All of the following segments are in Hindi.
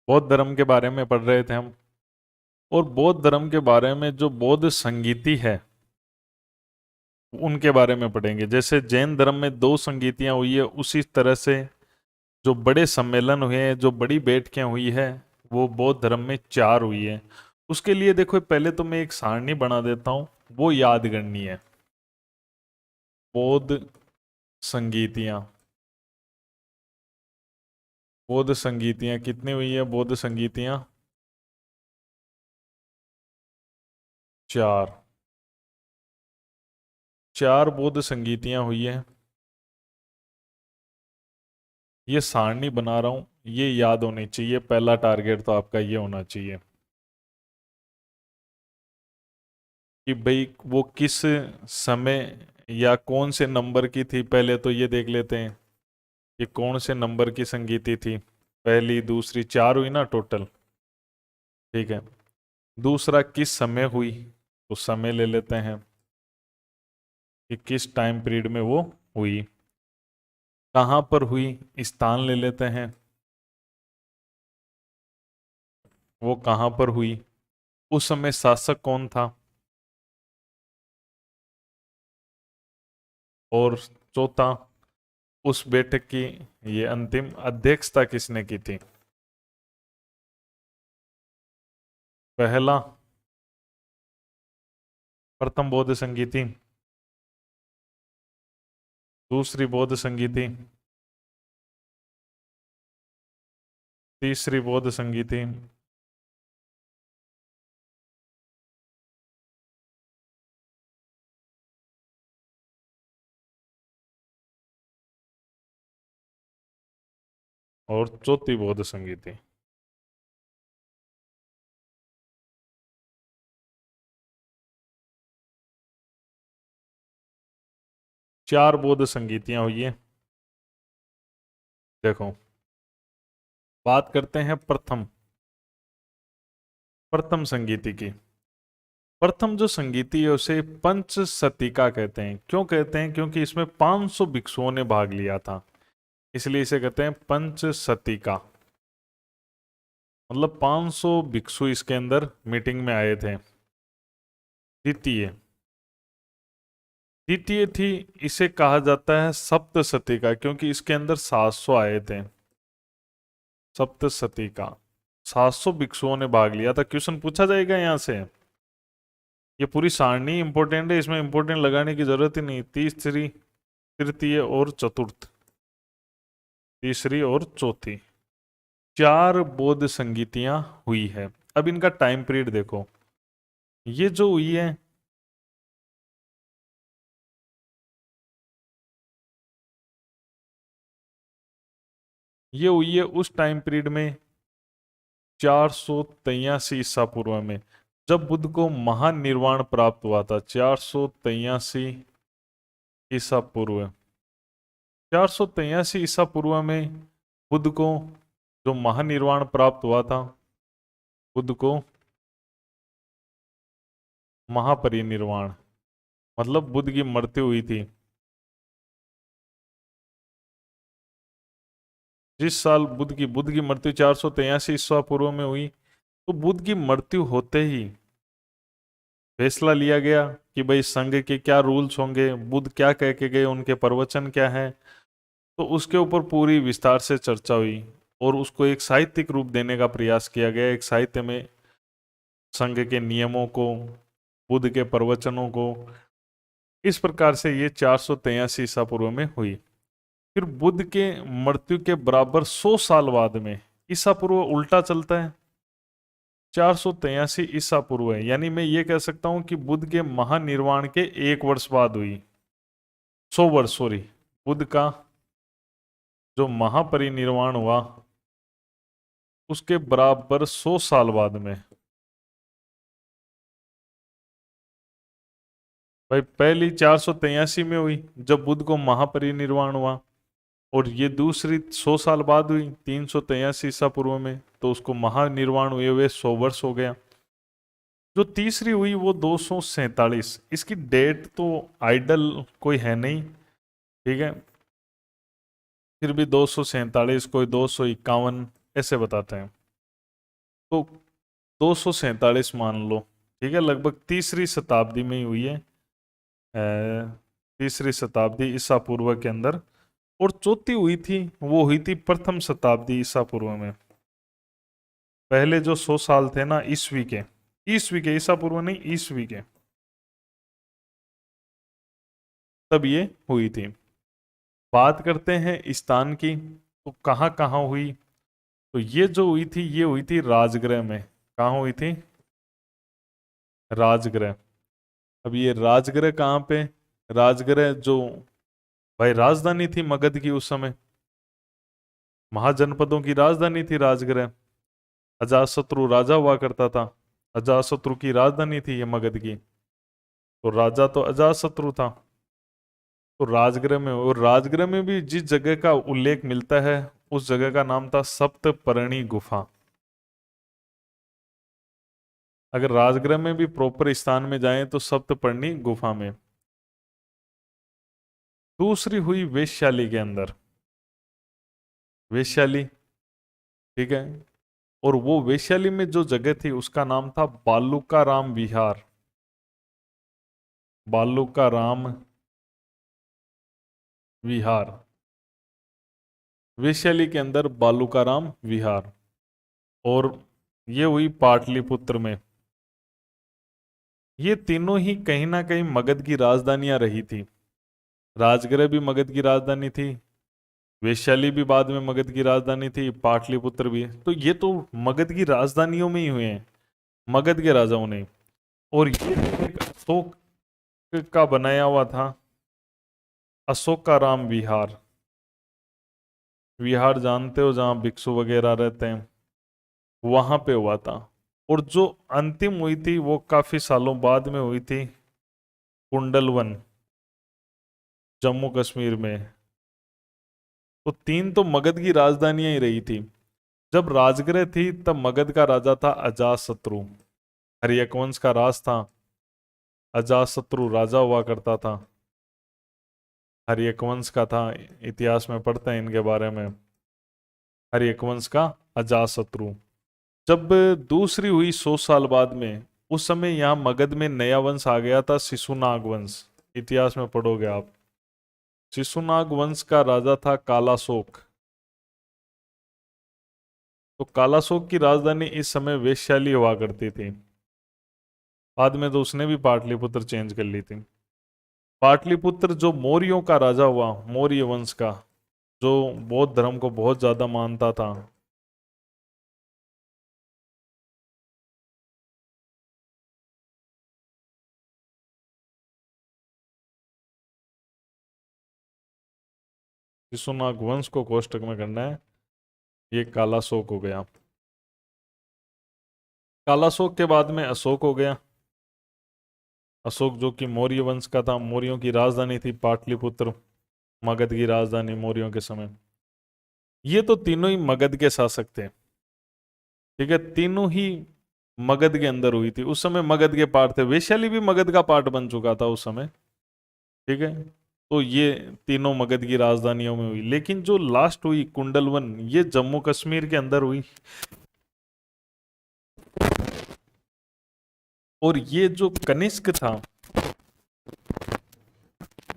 बौद्ध धर्म के बारे में पढ़ रहे थे हम। और बौद्ध धर्म के बारे में जो बौद्ध संगीति है उनके बारे में पढ़ेंगे। जैसे जैन धर्म में 2 संगीतियां हुई है, उसी तरह से जो बड़े सम्मेलन हुए हैं, जो बड़ी बैठकें हुई है, वो बौद्ध धर्म में 4 हुई है। उसके लिए देखो पहले तो मैं एक सारणी बना देता हूं, वो याद करनी है। बौद्ध संगीतियां, बौद्ध संगीतियां कितनी हुई है? बौद्ध संगीतियां 4, 4 बौद्ध संगीतियां हुई है। ये सारणी बना रहा हूं, ये याद होनी चाहिए। पहला टारगेट तो आपका ये होना चाहिए कि भाई वो किस समय या कौन से नंबर की थी। पहले तो ये देख लेते हैं कि कौन से नंबर की संगीति थी। पहली, दूसरी, 4 हुई ना टोटल, ठीक है। दूसरा किस समय हुई, तो समय ले लेते हैं कि किस टाइम पीरियड में वो हुई। कहाँ पर हुई, स्थान ले लेते हैं, वो कहाँ पर हुई। उस समय शासक कौन था। और चौथा, उस बैठक की ये अंतिम अध्यक्षता किसने की थी। पहला, प्रथम बौद्ध संगीति। दूसरी बौद्ध संगीति। तीसरी बौद्ध संगीति। और चौथी बौद्ध संगीति। 4 बौद्ध संगीतियां हुई है। देखो, बात करते हैं प्रथम, प्रथम संगीति की। प्रथम जो संगीति है उसे पंच सतिका कहते हैं। क्यों कहते हैं? क्योंकि इसमें 500 भिक्षुओं ने भाग लिया था, इसलिए इसे कहते हैं पंच सतिका। मतलब 500 भिक्षु इसके अंदर मीटिंग में आए थे। द्वितीय, द्वितीय थी, इसे कहा जाता है सप्त सतिका, क्योंकि इसके अंदर 700 आए थे। सप्त सतिका, 700 भिक्षुओं ने भाग लिया था। क्वेश्चन पूछा जाएगा यहां से। ये पूरी सारणी इंपॉर्टेंट है, इसमें इंपॉर्टेंट लगाने की जरूरत ही नहीं। तीसरी, तृतीय और चतुर्थ, तीसरी और चौथी, 4 बौद्ध संगीतियां हुई है। अब इनका टाइम पीरियड देखो। ये जो हुई है, ये हुई है उस टाइम पीरियड में 483 ईसा पूर्व में, जब बुद्ध को महानिर्वाण प्राप्त हुआ था। 483 ईसा पूर्व, 483 ईसा पूर्व में बुद्ध को जो महानिर्वाण प्राप्त हुआ था, बुद्ध को महापरिनिर्वाण, मतलब बुद्ध की मृत्यु हुई थी। जिस साल बुद्ध की मृत्यु 483 ईसा पूर्व में हुई, तो बुद्ध की मृत्यु होते ही फैसला लिया गया कि भाई संघ के क्या रूल्स होंगे, बुद्ध क्या कह के गए, उनके प्रवचन क्या है। तो उसके ऊपर पूरी विस्तार से चर्चा हुई और उसको एक साहित्यिक रूप देने का प्रयास किया गया। एक साहित्य में संघ के नियमों को, बुद्ध के प्रवचनों को, इस प्रकार से ये 483 ईसा पूर्व में हुई। फिर बुद्ध के मृत्यु के बराबर 100 साल बाद में ईसा पूर्व उल्टा चलता है, 483 ईसा पूर्व है। यानी मैं ये कह सकता हूं कि बुद्ध के महानिर्वाण के 1 वर्ष बाद हुई। 100 वर्ष, सॉरी, बुद्ध का जो महापरिनिर्वाण हुआ उसके बराबर 100 साल बाद में। भाई पहली 483 में हुई जब बुद्ध को महापरिनिर्वाण हुआ, और ये दूसरी 100 साल बाद हुई 383 ईसा पूर्व में, तो उसको महानिर्वाण हुए हुए 100 वर्ष हो गया। जो तीसरी हुई वो 247। इसकी डेट तो आइडल कोई है नहीं, ठीक है, फिर भी 247, कोई 251 ऐसे बताते हैं। तो 247 मान लो, ठीक है, लगभग तीसरी शताब्दी में ही हुई है, तीसरी शताब्दी ईसा पूर्व के अंदर। और चौथी हुई थी, वो हुई थी प्रथम शताब्दी ईसा पूर्व में। पहले जो 100 साल थे ना ईसवी के, ईसवी के, ईसा पूर्व नहीं, ईसवी के, तब ये हुई थी। बात करते हैं स्थान की, तो कहाँ कहाँ हुई। तो ये जो हुई थी, ये हुई थी राजगृह में। कहाँ हुई थी? राजगृह। अब ये राजगृह कहाँ पे? राजगृह जो भाई राजधानी थी मगध की उस समय, महाजनपदों की राजधानी थी राजगृह। अजातशत्रु राजा हुआ करता था, अजातशत्रु की राजधानी थी ये मगध की, तो राजा तो अजातशत्रु था। तो राजगृह में, और राजगृह में भी जिस जगह का उल्लेख मिलता है उस जगह का नाम था सप्तपर्णी गुफा। अगर राजगृह में भी प्रॉपर स्थान में जाएं तो सप्तपर्णी गुफा में। दूसरी हुई वेश्याली के अंदर, वेश्याली, ठीक है। और वो वेश्याली में जो जगह थी उसका नाम था बालूका राम विहार, बालूका राम विहार, वेश्याली के अंदर बालूका राम विहार। और ये हुई पाटलिपुत्र में। ये तीनों ही कहीं ना कहीं मगध की राजधानियां रही थी। राजगृह भी मगध की राजधानी थी, वैशाली भी बाद में मगध की राजधानी थी, पाटलिपुत्र भी। तो ये तो मगध की राजधानियों में ही हुए हैं, मगध के राजाओं ने। और ये एक अशोक का बनाया हुआ था, अशोकाराम विहार। विहार जानते हो, जहाँ भिक्षु वगैरह रहते हैं, वहां पे हुआ था। और जो अंतिम हुई थी वो काफी सालों बाद में हुई थी, कुंडलवन, जम्मू कश्मीर में। तो तीन तो मगध की राजधानियां ही रही थी। जब राजगृह थी तब मगध का राजा था अजातशत्रु, हर्यक वंश का राज था। अजातशत्रु राजा हुआ करता था, हर्यक वंश का था। इतिहास में पढ़ते हैं इनके बारे में, हर्यक वंश का अजातशत्रु। जब दूसरी हुई 100 साल बाद में, उस समय यहाँ मगध में नया वंश आ गया था, शिशुनाग वंश। इतिहास में पढ़ोगे आप, शिशुनाग वंश का राजा था कालाशोक। तो कालाशोक की राजधानी इस समय वेश्याली हुआ करती थी। बाद में तो उसने भी पाटलिपुत्र चेंज कर ली थी। पाटलिपुत्र जो मौर्यों का राजा हुआ, मौर्य वंश का, जो बौद्ध धर्म को बहुत ज्यादा मानता था। शिशुनाग वंश को कोष्टक में करना है। ये कालाशोक हो गया। कालाशोक के बाद में अशोक हो गया। अशोक जो कि मौर्य वंश का था, मौर्यों की राजधानी थी पाटलिपुत्र, मगध की राजधानी मौर्यों के समय। ये तो तीनों ही मगध के शासक थे, ठीक है, तीनों ही मगध के अंदर हुई थी। उस समय मगध के पार्ट थे, वैशाली भी मगध का पार्ट बन चुका था उस समय, ठीक है। तो ये तीनों मगध की राजधानियों में हुई। लेकिन जो लास्ट हुई कुंडलवन, ये जम्मू कश्मीर के अंदर हुई। और ये जो कनिष्क था,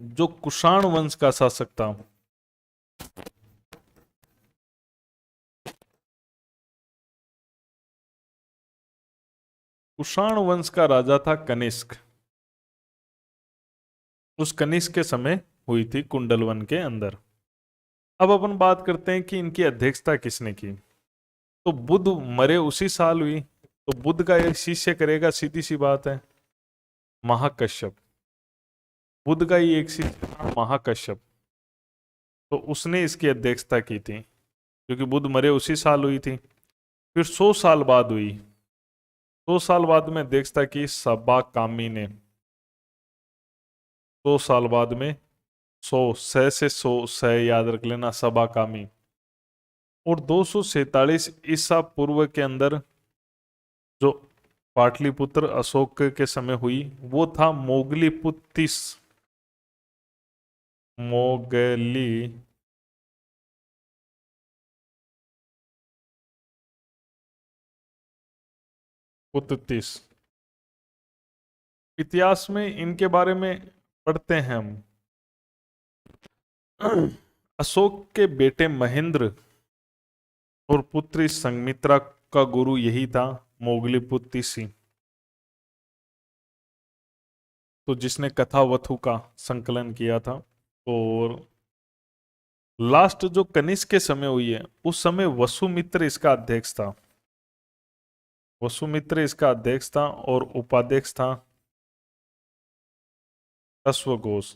जो कुषाण वंश का शासक था, कुषाण वंश का राजा था कनिष्क। उस कनिष्क के समय हुई थी कुंडलवन के अंदर। अब अपन बात करते हैं कि इनकी अध्यक्षता किसने की। तो बुद्ध मरे उसी साल हुई, तो बुद्ध का एक शिष्य करेगा, सीधी सी बात है, महाकश्यप। बुद्ध का ही एक शिष्य था महाकश्यप, तो उसने इसकी अध्यक्षता की थी, क्योंकि बुद्ध मरे उसी साल हुई थी। फिर 100 साल बाद हुई, 100 साल बाद में अध्यक्षता की सबा कामी ने। 100 साल बाद में, 100 सह से 100 सह याद रख लेना, सबा कामी। और 247 ईसा पूर्व के अंदर जो पाटलिपुत्र अशोक के समय हुई, वो था मोगलीपुत्तिस, मोगली उत्तीस। इतिहास में इनके बारे में पढ़ते हैं हम। अशोक के बेटे महेंद्र और पुत्री संघमित्रा का गुरु यही था, मोगलीपुत्र सिंह, तो जिसने कथावथु का संकलन किया था। और लास्ट जो कनिष्क के समय हुई है, उस समय वसुमित्र इसका अध्यक्ष था। वसुमित्र इसका अध्यक्ष था और उपाध्यक्ष था अश्वघोष।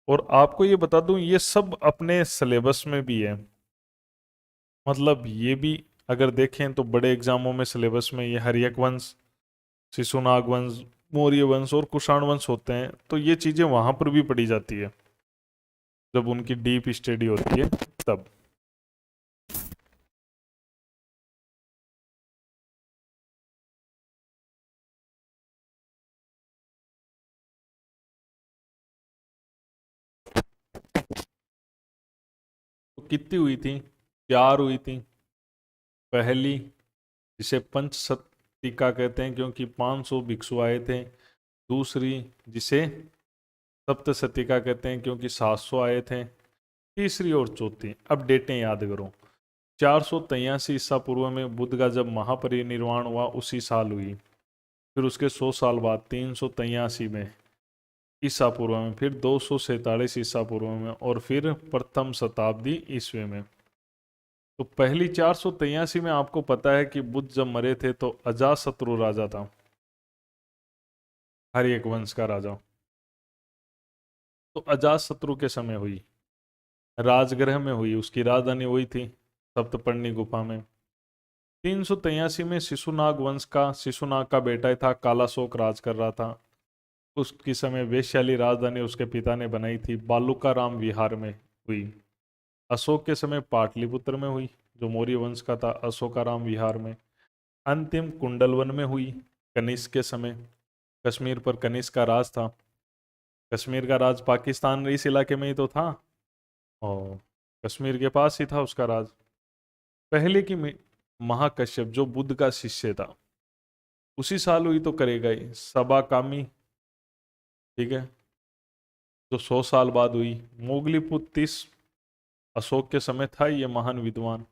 और आपको ये बता दूं, ये सब अपने सिलेबस में भी है। मतलब ये भी अगर देखें तो बड़े एग्जामों में सिलेबस में ये हर्यक वंश, शिशुनाग वंश, मौर्य वंश और कुषाण वंश होते हैं, तो ये चीजें वहां पर भी पढ़ी जाती है जब उनकी डीप स्टडी होती है तब। तो कितनी हुई थी? 4 हुई थी। पहली, जिसे पंच शतिका कहते हैं क्योंकि 500 भिक्षु आए थे। दूसरी, जिसे सप्त शतिका कहते हैं क्योंकि 700 आए थे। तीसरी और चौथी, अब डेटें याद करो। 483 ईसा पूर्व में बुद्ध का जब महापरिनिर्वाण हुआ उसी साल हुई। फिर उसके 100 साल बाद 383 में ईसा पूर्व में, फिर 247 ईसा पूर्व में, और फिर प्रथम शताब्दी ईस्वी में। तो पहली 483 में आपको पता है कि बुद्ध जब मरे थे तो अजातशत्रु राजा था, हर एक वंश का राजा। तो अजातशत्रु के समय हुई, राजगृह में हुई, उसकी राजधानी वही थी सप्तपर्णी गुफा में। 383 में शिशुनाग वंश का, शिशुनाग का बेटा ही था, कालाशोक राज कर रहा था। उसकी समय वैशाली राजधानी उसके पिता ने बनाई थी, बालुकाराम विहार में हुई। अशोक के समय पाटलिपुत्र में हुई, जो मौर्य वंश का था, अशोकाराम विहार में। अंतिम कुंडलवन में हुई कनिष्क के समय। कश्मीर पर कनिष्क का राज था। कश्मीर का राज पाकिस्तान इस इलाके में ही तो था, और कश्मीर के पास ही था उसका राज। पहले की महाकश्यप जो बुद्ध का शिष्य था, उसी साल हुई तो करेगा ही। सबा कामी, ठीक है, जो 100 साल बाद हुई। मोगलीपुत्र 30 अशोक के समय था ये महान विद्वान।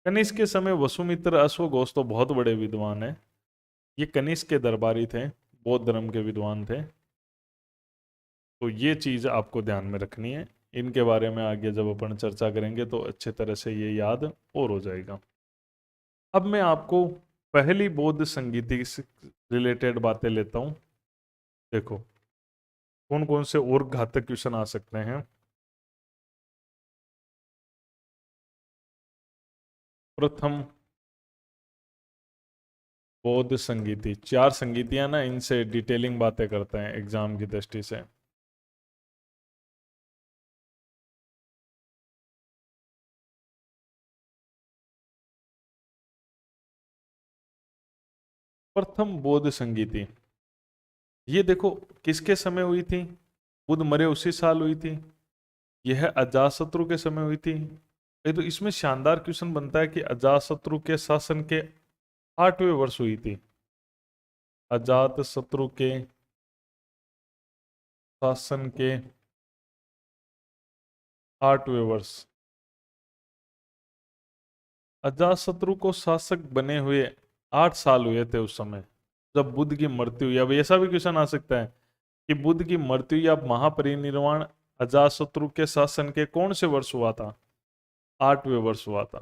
कनिष्क के समय वसुमित्र, अश्वघोष तो बहुत बड़े विद्वान हैं। ये कनिष्क के दरबारी थे, बौद्ध धर्म के विद्वान थे। तो ये चीज आपको ध्यान में रखनी है। इनके बारे में आगे जब अपन चर्चा करेंगे तो अच्छे तरह से ये याद और हो जाएगा। अब मैं आपको पहली बौद्ध संगीति से रिलेटेड बातें लेता हूं। देखो कौन कौन से और घातक क्वेश्चन आ सकते हैं। प्रथम, बौद्ध संगीति। 4 संगीतियां ना, इनसे डिटेलिंग बातें करते हैं एग्जाम की दृष्टि से। प्रथम बौद्ध संगीति, ये देखो किसके समय हुई थी? बुद्ध मरे उसी साल हुई थी। यह अजातशत्रु के समय हुई थी। ये तो इसमें शानदार क्वेश्चन बनता है कि अजातशत्रु के शासन के 8वें वर्ष हुई थी। अजातशत्रु के शासन के 8वें वर्ष। अजातशत्रु को शासक बने हुए 8 साल हुए थे उस समय जब बुद्ध की मृत्यु हुई। अब ऐसा भी क्वेश्चन आ सकता है कि बुद्ध की मृत्यु या महापरिनिर्वाण अजातशत्रु के शासन के कौन से वर्ष हुआ था? 8वें वर्ष हुआ था।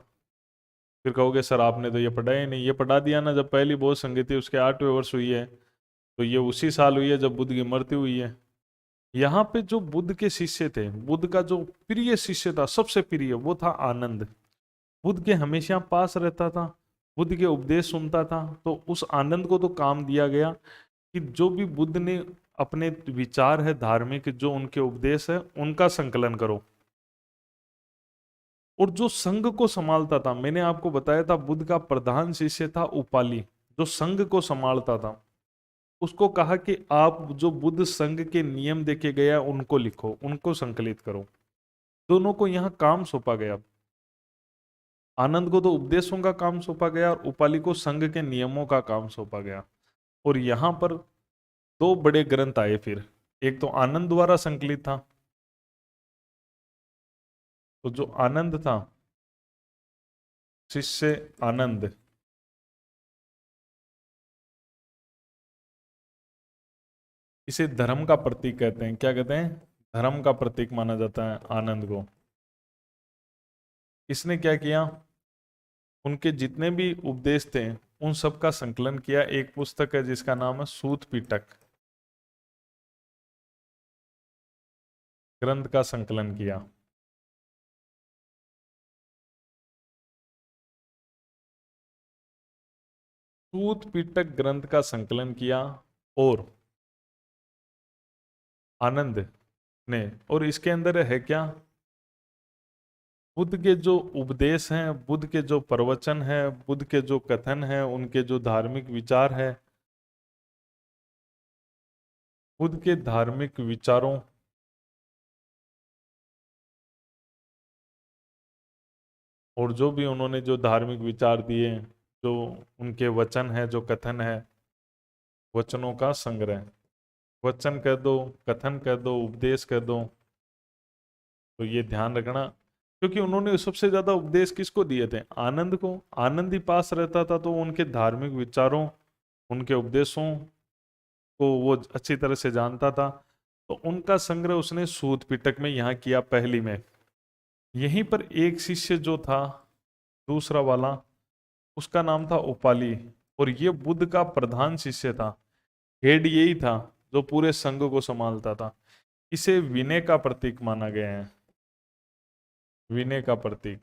फिर कहोगे सर आपने तो ये पढ़ा ही नहीं। ये पढ़ा दिया ना, जब पहली बौद्ध संगीति उसके 8वें वर्ष हुई है तो ये उसी साल हुई है जब बुद्ध की मृत्यु हुई है। यहाँ पे जो बुद्ध के शिष्य थे, बुद्ध का जो प्रिय शिष्य था, सबसे प्रिय, वो था आनंद। बुद्ध के हमेशा पास रहता था, बुद्ध के उपदेश सुनता था। तो उस आनंद को तो काम दिया गया कि जो भी बुद्ध ने अपने विचार है धार्मिक, जो उनके उपदेश है, उनका संकलन करो। और जो संघ को संभालता था, मैंने आपको बताया था बुद्ध का प्रधान शिष्य था उपाली, जो संघ को संभालता था। उसको कहा कि आप जो बुद्ध संघ के नियम देके गया उनको लिखो, उनको संकलित करो। दोनों को यहां काम सौंपा गया। आनंद को तो उपदेशों का काम सौंपा गया और उपाली को संघ के नियमों का काम सौंपा गया। और यहां पर दो बड़े ग्रंथ आए फिर। एक तो आनंद द्वारा संकलित था, तो जो आनंद था, शिष्य आनंद, इसे धर्म का प्रतीक कहते हैं। क्या कहते हैं? धर्म का प्रतीक माना जाता है आनंद को। इसने क्या किया, उनके जितने भी उपदेश थे उन सब का संकलन किया। एक पुस्तक है जिसका नाम है सूत पिटक, ग्रंथ का संकलन किया। सूत पिटक ग्रंथ का संकलन किया और आनंद ने, और इसके अंदर है क्या, बुद्ध के जो उपदेश हैं, बुद्ध के जो प्रवचन हैं, बुद्ध के जो कथन हैं, उनके जो धार्मिक विचार है, बुद्ध के धार्मिक विचारों और जो भी उन्होंने जो धार्मिक विचार दिए, जो उनके वचन है, जो कथन है, वचनों का संग्रह। वचन कह दो, कथन कह दो, उपदेश कह दो, तो ये ध्यान रखना। क्योंकि उन्होंने सबसे ज्यादा उपदेश किसको दिए थे? आनंद को। आनंद ही पास रहता था तो उनके धार्मिक विचारों, उनके उपदेशों को वो अच्छी तरह से जानता था। तो उनका संग्रह उसने सूत पिटक में यहाँ किया, पहली में। यहीं पर एक शिष्य जो था, दूसरा वाला, उसका नाम था उपाली, और ये बुद्ध का प्रधान शिष्य था। हेड यही था जो पूरे संघ को संभालता था। इसे विनय का प्रतीक माना गया है, विनय का प्रतीक।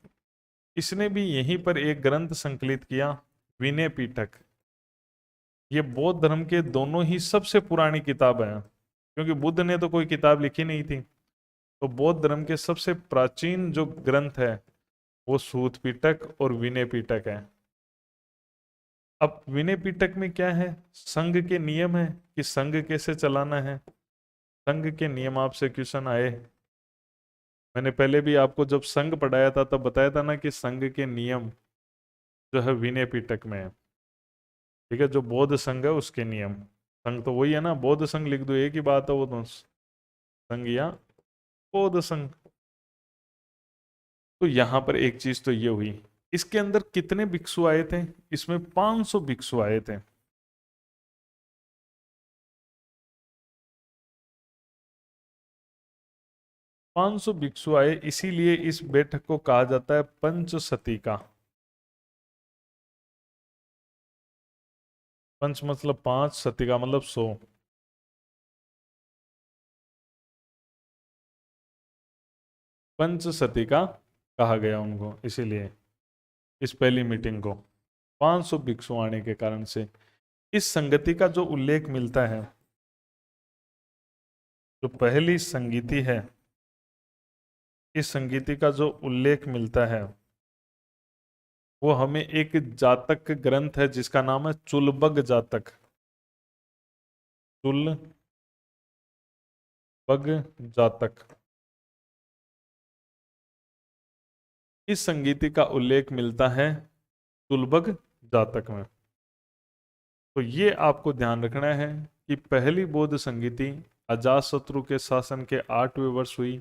इसने भी यहीं पर एक ग्रंथ संकलित किया, विनय पिटक। ये बौद्ध धर्म के दोनों ही सबसे पुरानी किताब है, क्योंकि बुद्ध ने तो कोई किताब लिखी नहीं थी। तो बौद्ध धर्म के सबसे प्राचीन जो ग्रंथ है वो सूत पिटक और विनय पिटक है। अब विनय पिटक में क्या है? संघ के नियम है कि संघ कैसे चलाना है। संघ के नियम आपसे क्वेश्चन आए। मैंने पहले भी आपको जब संघ पढ़ाया था तब बताया था ना कि संघ के नियम जो है विनय पिटक में है। ठीक है, जो बौद्ध संघ है उसके नियम। संघ तो वही है ना, बौद्ध संघ लिख दो, एक ही बात है वो तो, संघ या बौद्ध संघ। तो यहां पर एक चीज तो ये हुई। इसके अंदर कितने भिक्षु आए थे? इसमें 500 भिक्षु आए थे। 500 भिक्षु आए, इसीलिए इस बैठक को कहा जाता है पंचसती का। पंच मतलब 5, सती का मतलब 100। पंचसती का कहा गया उनको, इसीलिए इस पहली मीटिंग को 500 भिक्षु आने के कारण से। इस संगति का जो उल्लेख मिलता है, जो पहली संगीति है, इस संगीति का जो उल्लेख मिलता है वो हमें एक जातक ग्रंथ है जिसका नाम है चुलबग जातक। चुलबग जातक, इस संगीति का उल्लेख मिलता है चुलबग जातक में। तो ये आपको ध्यान रखना है कि पहली बौद्ध संगीति अजातशत्रु के शासन के 8वें वर्ष हुई।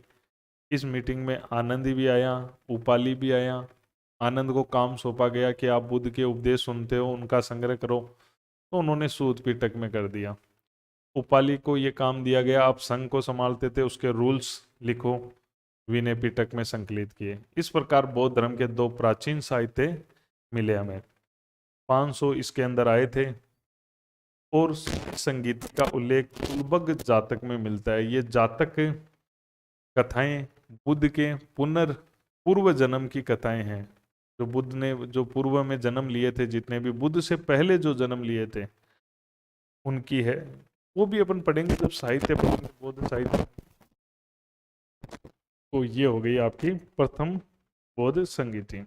इस मीटिंग में आनंदी भी आया, उपाली भी आया। आनंद को काम सौंपा गया कि आप बुद्ध के उपदेश सुनते हो, उनका संग्रह करो, तो उन्होंने सूत पिटक में कर दिया। उपाली को ये काम दिया गया, आप संघ को संभालते थे, उसके रूल्स लिखो, विनय पिटक में संकलित किए। इस प्रकार बौद्ध धर्म के दो प्राचीन साहित्य मिले हमें। 500 इसके अंदर आए थे। और संगीत का उल्लेख चुलबग जातक में मिलता है। ये जातक कथाएं बुद्ध के पूर्व जन्म की कथाएं हैं। जो बुद्ध ने जो पूर्व में जन्म लिए थे, जितने भी बुद्ध से पहले जो जन्म लिए थे उनकी है। वो भी अपन पढ़ेंगे जब साहित्य पढ़ेंगे, बौद्ध साहित्य। तो ये हो गई आपकी प्रथम बौद्ध संगीति।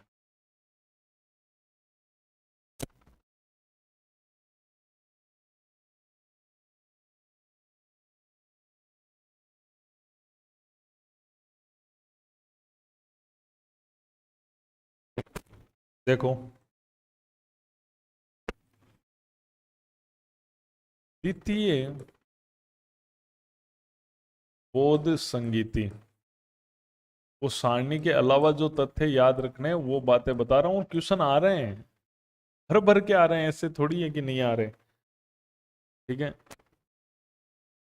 देखो, द्वितीय बौद्ध संगीति, वो सारणी के अलावा जो तथ्य याद रखने हैं वो बातें बता रहा हूँ। क्वेश्चन आ रहे हैं, भर भर के आ रहे हैं, ऐसे थोड़ी है कि नहीं आ रहे। ठीक है।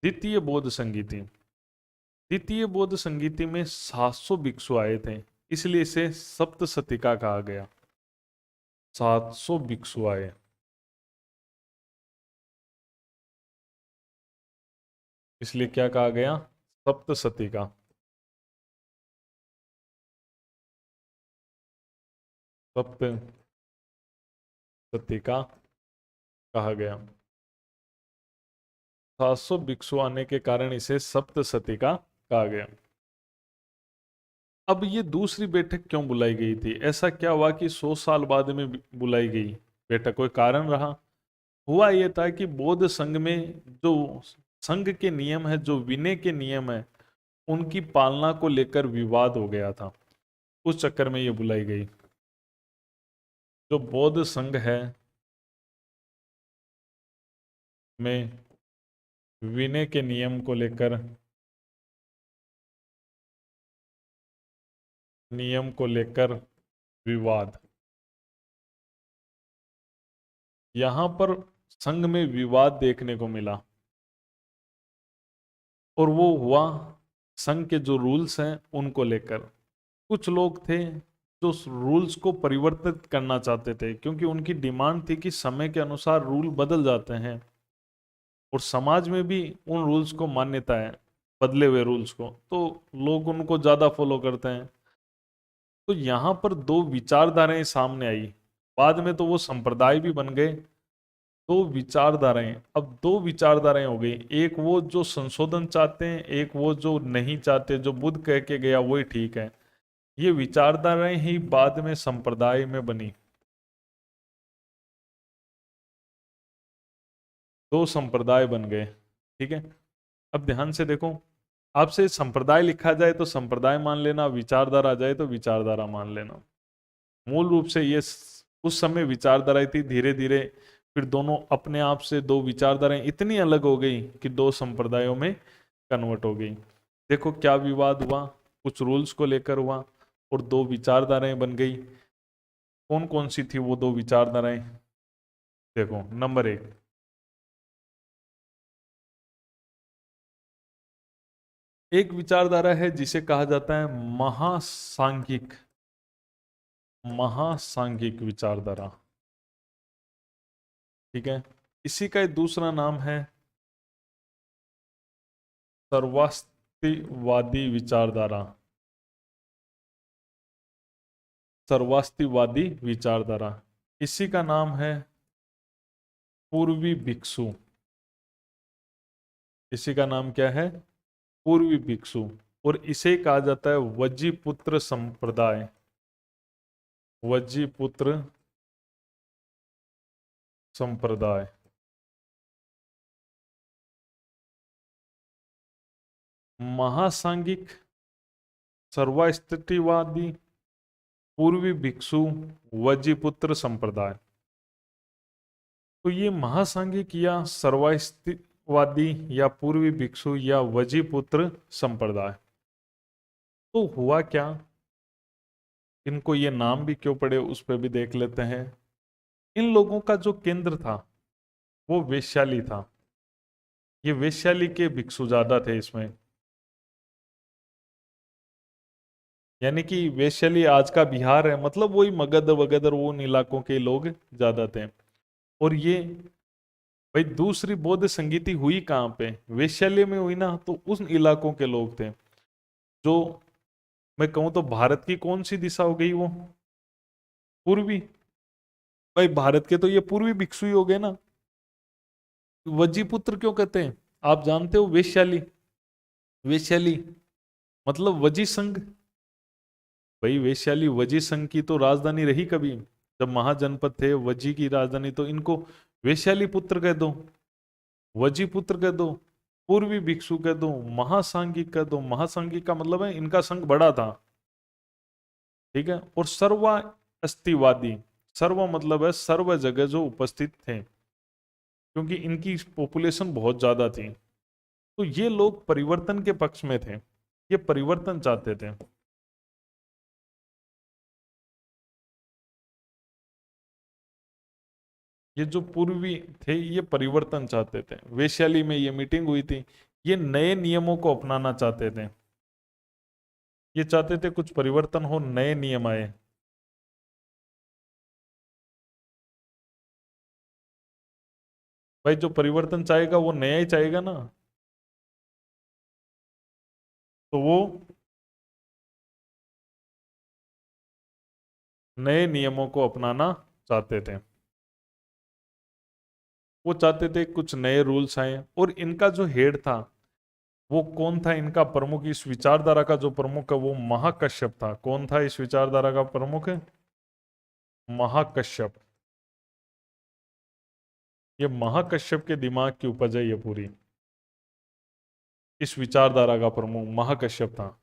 द्वितीय बौद्ध संगीति, द्वितीय बौद्ध संगीति में 700 भिक्षु आए थे, इसलिए इसे सप्त शतिका कहा गया। 700 भिक्षु आए, इसलिए क्या कहा गया? सप्त शतिका। सप्त शतिका कहा गया। 700 भिक्षु आने के कारण इसे सप्त शतिका कहा गया। अब ये दूसरी बैठक क्यों बुलाई गई थी? ऐसा क्या हुआ कि 100 साल बाद में बुलाई गई बैठक? कोई कारण रहा? हुआ ये था कि बौद्ध संघ में जो संघ के नियम है, जो विनय के नियम है, उनकी पालना को लेकर विवाद हो गया था। उस चक्कर में ये बुलाई गई। जो बौद्ध संघ है में विनय के नियम को लेकर, नियम को लेकर विवाद, यहां पर संघ में विवाद देखने को मिला। और वो हुआ संघ के जो रूल्स हैं उनको लेकर। कुछ लोग थे जो रूल्स को परिवर्तित करना चाहते थे, क्योंकि उनकी डिमांड थी कि समय के अनुसार रूल बदल जाते हैं और समाज में भी उन रूल्स को मान्यता है, बदले हुए रूल्स को, तो लोग उनको ज्यादा फॉलो करते हैं। तो यहाँ पर दो विचारधाराएं सामने आई। बाद में तो वो संप्रदाय भी बन गए। दो विचारधाराएं, अब दो विचारधाराएं हो गई। एक वो जो संशोधन चाहते हैं, एक वो जो नहीं चाहते, जो बुद्ध कह के गया वही ठीक है। ये विचारधाराएं ही बाद में संप्रदाय में बनी। दो संप्रदाय बन गए। ठीक है। अब ध्यान से देखो, आपसे संप्रदाय लिखा जाए तो संप्रदाय मान लेना, विचारधारा आ जाए तो विचारधारा मान लेना। मूल रूप से ये उस समय विचारधाराएं थी, धीरे धीरे फिर दोनों अपने आप से दो विचारधाराएं इतनी अलग हो गई कि दो संप्रदायों में कन्वर्ट हो गई। देखो क्या विवाद हुआ, कुछ रूल्स को लेकर हुआ और दो विचारधाराएं बन गई। कौन कौन सी थी वो दो विचारधाराएं? देखो, नंबर एक, एक विचारधारा है जिसे कहा जाता है महासांघिक, महासांघिक विचारधारा। ठीक है। इसी का एक दूसरा नाम है सर्वास्तिवादी विचारधारा। सर्वास्तिवादी विचारधारा। इसी का नाम है पूर्वी भिक्षु। इसी का नाम क्या है? पूर्वी भिक्षु। और इसे कहा जाता है वज्जीपुत्र संप्रदाय। वज्जीपुत्र संप्रदाय। महासांघिक, सर्वास्तिवादी, पूर्वी भिक्षु, वज्जीपुत्र संप्रदाय। तो ये महासांघिक या सर्वास्तिवादी या पूर्वी भिक्षु या वज्जीपुत्र संप्रदाय, तो हुआ क्या, इनको ये नाम भी क्यों पड़े उस पर भी देख लेते हैं। इन लोगों का जो केंद्र था वो वेश्याली था। ये वेश्याली के भिक्षु ज्यादा थे इसमें। यानी कि वेश्याली आज का बिहार है, मतलब वही मगध वगैरह वो उन इलाकों के लोग ज्यादा थे। और ये भाई दूसरी बौद्ध संगीति हुई कहाँ पे? वेश्यालय में हुई ना, तो उन इलाकों के लोग थे। जो मैं कहूँ तो भारत की कौन सी दिशा हो गई वो? पूर्वी। भाई भारत के तो ये पूर्वी भिक्षु ही हो गए ना। वजीपुत्र क्यों कहते हैं आप जानते हो? वेश्याली, वेश्याली मतलब वजी संघ। भाई वेश्याली वजी संघ की तो राजधानी रही कभी, जब महाजनपद थे वजी की राजधानी, तो इनको वेश्याली पुत्र कह दो, वजी पुत्र कह दो, पूर्वी भिक्षु कह दो, महासांगिक कह दो। महासांगिक का मतलब है इनका संघ बड़ा था। ठीक है। और सर्वा अस्तिवादी, सर्व मतलब है सर्व जगह जो उपस्थित थे, क्योंकि इनकी पॉपुलेशन बहुत ज्यादा थी। तो ये लोग परिवर्तन के पक्ष में थे, ये परिवर्तन चाहते थे। ये जो पूर्वी थे ये परिवर्तन चाहते थे। वैशाली में ये मीटिंग हुई थी, ये नए नियमों को अपनाना चाहते थे। ये चाहते थे कुछ परिवर्तन हो, नए नियम आए। भाई जो परिवर्तन चाहेगा वो नया ही चाहेगा ना, तो वो नए नियमों को अपनाना चाहते थे। वो चाहते थे कुछ नए रूल्स आए। और इनका जो हेड था वो कौन था, इनका प्रमुख, इस विचारधारा का जो प्रमुख है वो महाकश्यप था। कौन था इस विचारधारा का प्रमुख? महाकश्यप। ये महाकश्यप के दिमाग की उपज है ये पूरी। इस विचारधारा का प्रमुख महाकश्यप था।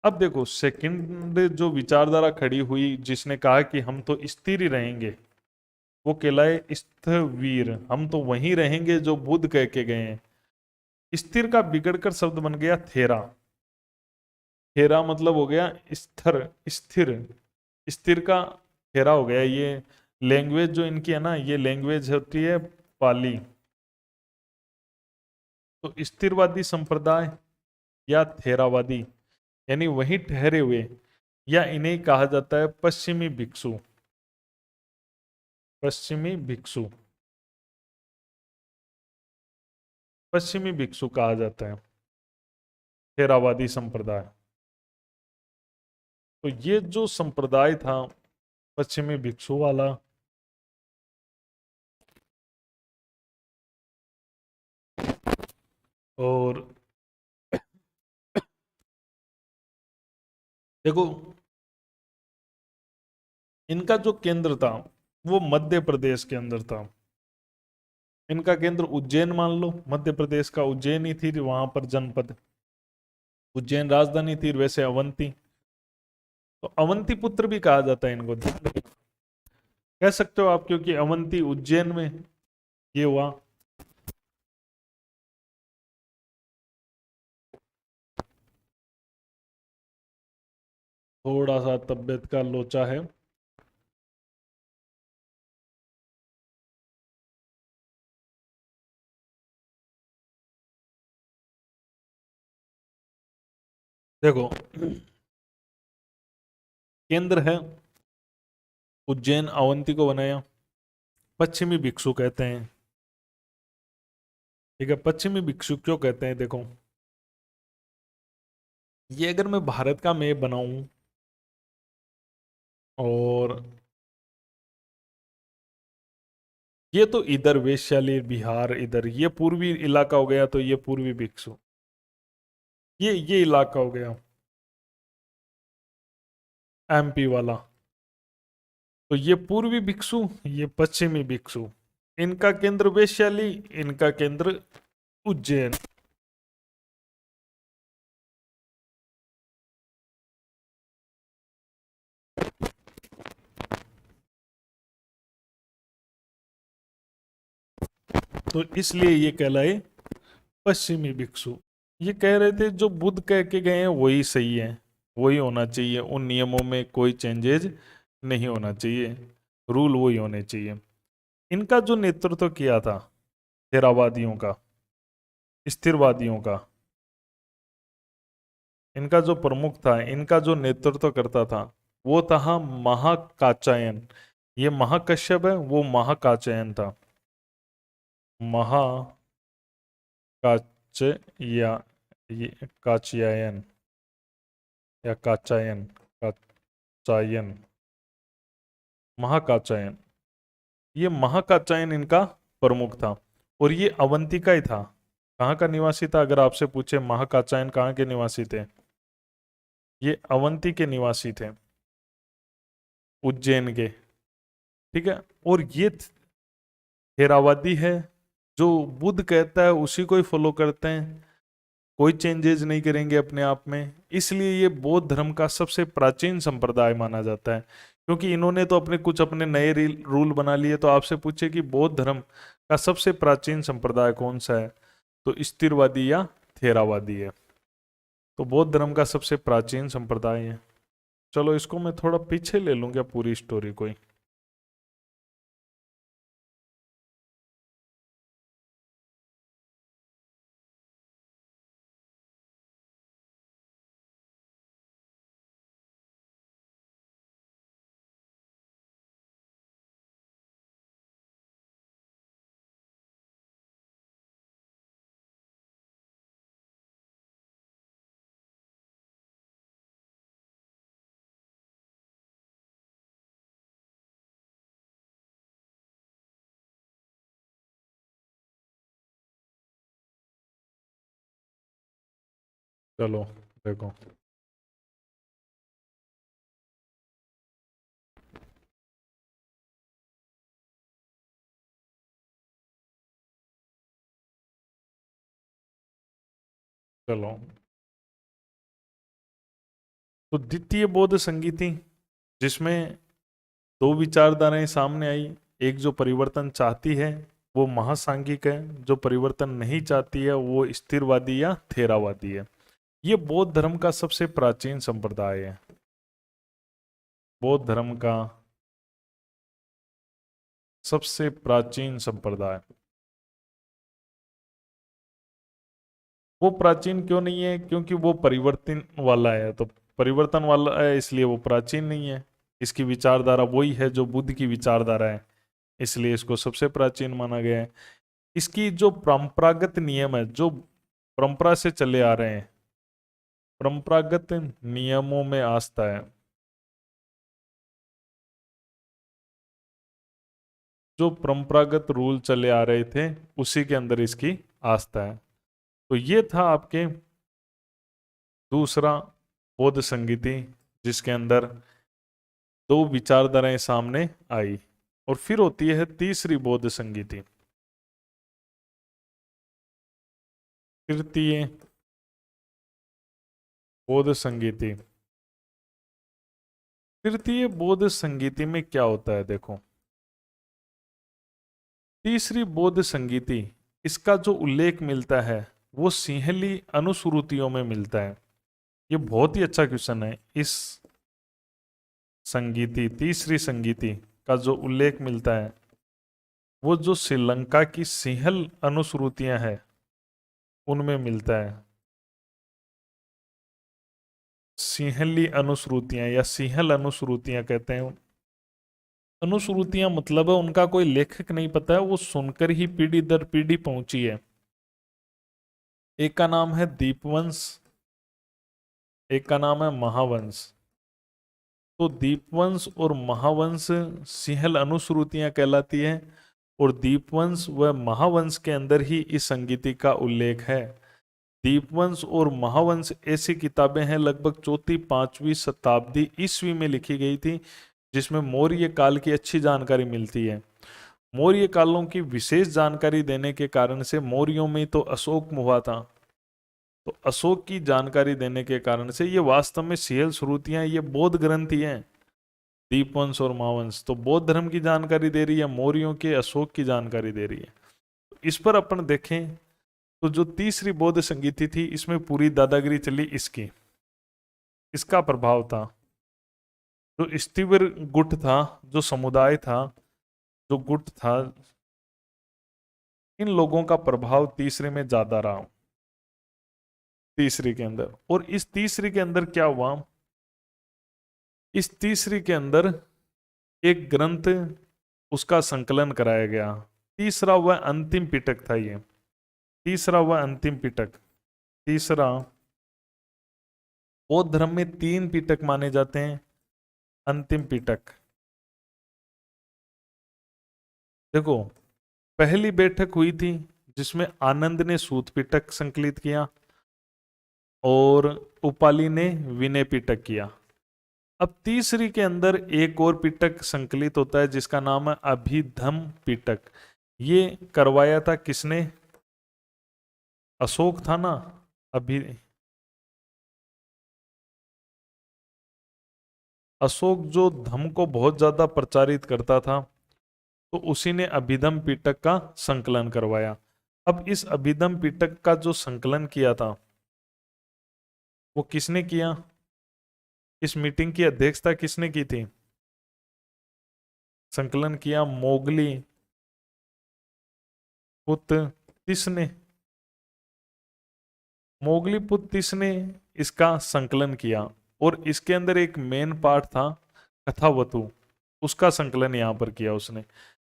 अब देखो सेकंड जो विचारधारा खड़ी हुई जिसने कहा कि हम तो स्थिर ही रहेंगे, वो कहलाए स्थवीर। हम तो वहीं रहेंगे जो बुद्ध कह के गए हैं। स्थिर का बिगड़कर शब्द बन गया थेरा। थेरा मतलब हो गया स्थिर, स्थिर। स्थिर का थेरा हो गया। ये लैंग्वेज जो इनकी है ना, ये लैंग्वेज होती है पाली। तो स्थिरवादी संप्रदाय या थेरावादी यानी वहीं ठहरे हुए, या इन्हें कहा जाता है पश्चिमी भिक्षु। पश्चिमी भिक्षु, पश्चिमी भिक्षु कहा जाता है, थेरावादी संप्रदाय। तो ये जो संप्रदाय था पश्चिमी भिक्षु वाला, और देखो इनका जो केंद्र था वो मध्य प्रदेश के अंदर था। इनका केंद्र उज्जैन मान लो, मध्य प्रदेश का उज्जैन ही थी वहां पर जनपद। उज्जैन राजधानी थी, वैसे अवंती। तो अवंती पुत्र भी कहा जाता है इनको, कह सकते हो आप, क्योंकि अवंती उज्जैन में ये हुआ। थोड़ा सा तबीयत का लोचा है। देखो केंद्र है उज्जैन, अवंती को बनाया। पश्चिमी भिक्षु कहते हैं। ठीक है, पश्चिमी भिक्षु क्यों कहते हैं? देखो ये अगर मैं भारत का मैप बनाऊं और ये तो इधर वैशाली बिहार, इधर ये पूर्वी इलाका हो गया, तो ये पूर्वी भिक्षु, ये इलाका हो गया एमपी वाला। तो ये पूर्वी भिक्षु, ये पश्चिमी भिक्षु। इनका केंद्र वैशाली, इनका केंद्र उज्जैन। तो इसलिए ये कहलाए पश्चिमी भिक्षु। ये कह रहे थे जो बुद्ध कह के गए हैं वही सही है, वही होना चाहिए, उन नियमों में कोई चेंजेज नहीं होना चाहिए, रूल वही होने चाहिए। इनका जो नेतृत्व किया था थेरावादियों का, स्थिरवादियों का, इनका जो प्रमुख था, इनका जो नेतृत्व करता था वो था महाकाचायन। ये महाकश्यप है, वो महाकाचायन था। महाकाचया, ये काचयायन या काचायन, काचायन, महाकाचायन। ये महाकाचायन इनका प्रमुख था। और ये अवंती का ही था। कहाँ का निवासी था? अगर आपसे पूछे महाकाचायन कहाँ के निवासी थे, ये अवंती के निवासी थे, उज्जैन के। ठीक है, और ये थेरावादी है, जो बुद्ध कहता है उसी को ही फॉलो करते हैं, कोई चेंजेस नहीं करेंगे अपने आप में। इसलिए ये बौद्ध धर्म का सबसे प्राचीन संप्रदाय माना जाता है। क्योंकि इन्होंने तो अपने नए रूल बना लिए। तो आपसे पूछे कि बौद्ध धर्म का सबसे प्राचीन संप्रदाय कौन सा है, तो स्थिरवादी या थेरावादी है। तो बौद्ध धर्म का सबसे प्राचीन संप्रदाय है। चलो इसको मैं थोड़ा पीछे ले लूँ क्या, पूरी स्टोरी को ही। चलो देखो, चलो तो द्वितीय बौद्ध संगीति, जिसमें दो विचारधाराएं सामने आई। एक जो परिवर्तन चाहती है वो महासांघिक है, जो परिवर्तन नहीं चाहती है वो स्थिरवादी या थेरावादी है। ये बौद्ध धर्म का सबसे प्राचीन संप्रदाय है। बौद्ध धर्म का सबसे प्राचीन संप्रदाय। वो प्राचीन क्यों नहीं है? क्योंकि वो परिवर्तन वाला है। तो परिवर्तन वाला है इसलिए वो प्राचीन नहीं है। इसकी विचारधारा वही है जो बुद्ध की विचारधारा है, इसलिए इसको सबसे प्राचीन माना गया है। इसकी जो परंपरागत नियम है, जो परंपरा से चले आ रहे हैं, परंपरागत नियमों में आस्था है। जो परंपरागत रूल चले आ रहे थे उसी के अंदर इसकी आस्था है। तो ये था आपके दूसरा बौद्ध संगीति, जिसके अंदर दो विचारधाराएं सामने आई। और फिर होती है तीसरी बौद्ध संगीति। तृतीय बौद्ध संगीति। तृतीय बौद्ध संगीति में क्या होता है देखो। तीसरी बौद्ध संगीति, इसका जो उल्लेख मिलता है वो सिंहली अनुश्रुतियों में मिलता है। ये बहुत ही अच्छा क्वेश्चन है। इस संगीति, तीसरी संगीति का जो उल्लेख मिलता है वो जो श्रीलंका की सिंहल अनुश्रुतियां हैं उनमें मिलता है। सिंहली अनुश्रुतियां या सिंहल अनुश्रुतियां कहते हैं। अनुश्रुतियां मतलब है उनका कोई लेखक नहीं पता है, वो सुनकर ही पीढ़ी दर पीढ़ी पहुंची है। एक का नाम है दीपवंश, एक का नाम है महावंश। तो दीपवंश और महावंश सिंहल अनुश्रुतियां कहलाती है, और दीपवंश व महावंश के अंदर ही इस संगीति का उल्लेख है। दीपवंश और महावंश ऐसी किताबें हैं लगभग 4वीं-5वीं शताब्दी ईस्वी में लिखी गई थी, जिसमें मौर्य काल की अच्छी जानकारी मिलती है। मौर्य कालों की विशेष जानकारी देने के कारण से, मौर्यों में तो अशोक हुआ था, तो अशोक की जानकारी देने के कारण से ये वास्तव में सिंहल श्रुतियां, ये बौद्ध ग्रंथ ही हैं। दीपवंश और महावंश तो बौद्ध धर्म की जानकारी दे रही है, मौर्यों के अशोक की जानकारी दे रही है। इस पर अपन देखें तो जो तीसरी बौद्ध संगीति थी, इसमें पूरी दादागिरी चली इसकी। इसका प्रभाव था, जो स्तीवर गुट था, जो समुदाय था, जो गुट था, इन लोगों का प्रभाव तीसरे में ज्यादा रहा। तीसरी के अंदर, और इस तीसरी के अंदर क्या हुआ, इस तीसरी के अंदर एक ग्रंथ, उसका संकलन कराया गया। तीसरा व अंतिम पिटक था ये। तीसरा व अंतिम पिटक। तीसरा, बौद्ध धर्म में 3 पिटक माने जाते हैं। अंतिम पिटक, देखो पहली बैठक हुई थी जिसमें आनंद ने सूत पिटक संकलित किया और उपाली ने विनय पिटक किया। अब तीसरी के अंदर एक और पिटक संकलित होता है जिसका नाम है अभिधम पिटक। ये करवाया था किसने? अशोक था ना। अभी अशोक जो धम्म को बहुत ज्यादा प्रचारित करता था, तो उसी ने अभिधम्म पिटक का संकलन करवाया। अब इस अभिधम्म पिटक का जो संकलन किया था वो किसने किया? इस मीटिंग की अध्यक्षता किसने की थी? संकलन किया मोगली पुत्र तिस ने। मोगली पुत्र तिस ने इसका संकलन किया, और इसके अंदर एक मेन पार्ट था कथावतु, उसका संकलन यहां पर किया उसने।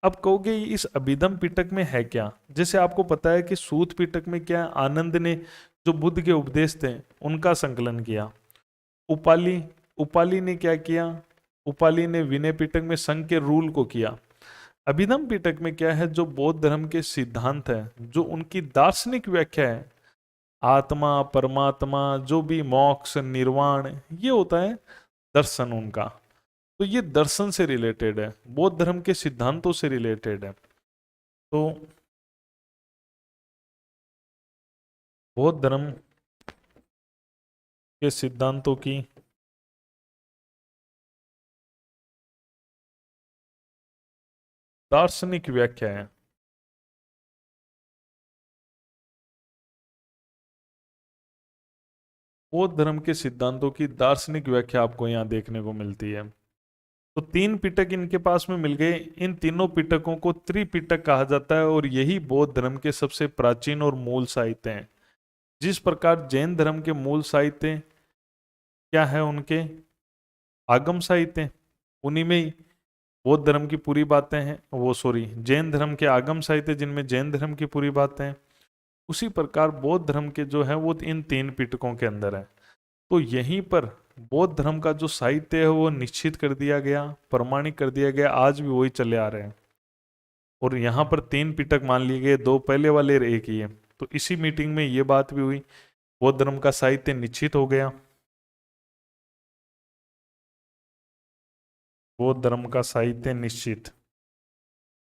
अब कहोगे इस अभिधम पिटक में है क्या? जैसे आपको पता है कि सूत पिटक में क्या है, आनंद ने जो बुद्ध के उपदेश थे उनका संकलन किया। उपाली उपाली ने क्या किया? उपाली ने विनय पिटक में संघ के रूल को किया। अभिधम पिटक में क्या है, जो बौद्ध धर्म के सिद्धांत है, जो उनकी दार्शनिक व्याख्या है, आत्मा परमात्मा जो भी मोक्ष निर्वाण, ये होता है दर्शन उनका। तो ये दर्शन से रिलेटेड है, बौद्ध धर्म के सिद्धांतों से रिलेटेड है। तो बौद्ध धर्म के सिद्धांतों की दार्शनिक व्याख्या है। बौद्ध धर्म के सिद्धांतों की दार्शनिक व्याख्या आपको यहाँ देखने को मिलती है। तो तीन पिटक इनके पास में मिल गए। इन तीनों पिटकों को त्रिपिटक कहा जाता है, और यही बौद्ध धर्म के सबसे प्राचीन और मूल साहित्य हैं। जिस प्रकार जैन धर्म के मूल साहित्य क्या है, उनके आगम साहित्य, उन्हीं में ही बौद्ध धर्म की पूरी बातें हैं, वो सॉरी जैन धर्म के आगम साहित्य जिनमें जैन धर्म की पूरी बातें हैं, उसी प्रकार बौद्ध धर्म के जो है वो इन तीन पिटकों के अंदर है। तो यहीं पर बौद्ध धर्म का जो साहित्य है वो निश्चित कर दिया गया, प्रमाणित कर दिया गया, आज भी वही चले आ रहे हैं। और यहाँ पर तीन पिटक मान लिए गए, दो पहले वाले और एक ही है। तो इसी मीटिंग में ये बात भी हुई, बौद्ध धर्म का साहित्य निश्चित हो गया। बौद्ध धर्म का साहित्य निश्चित।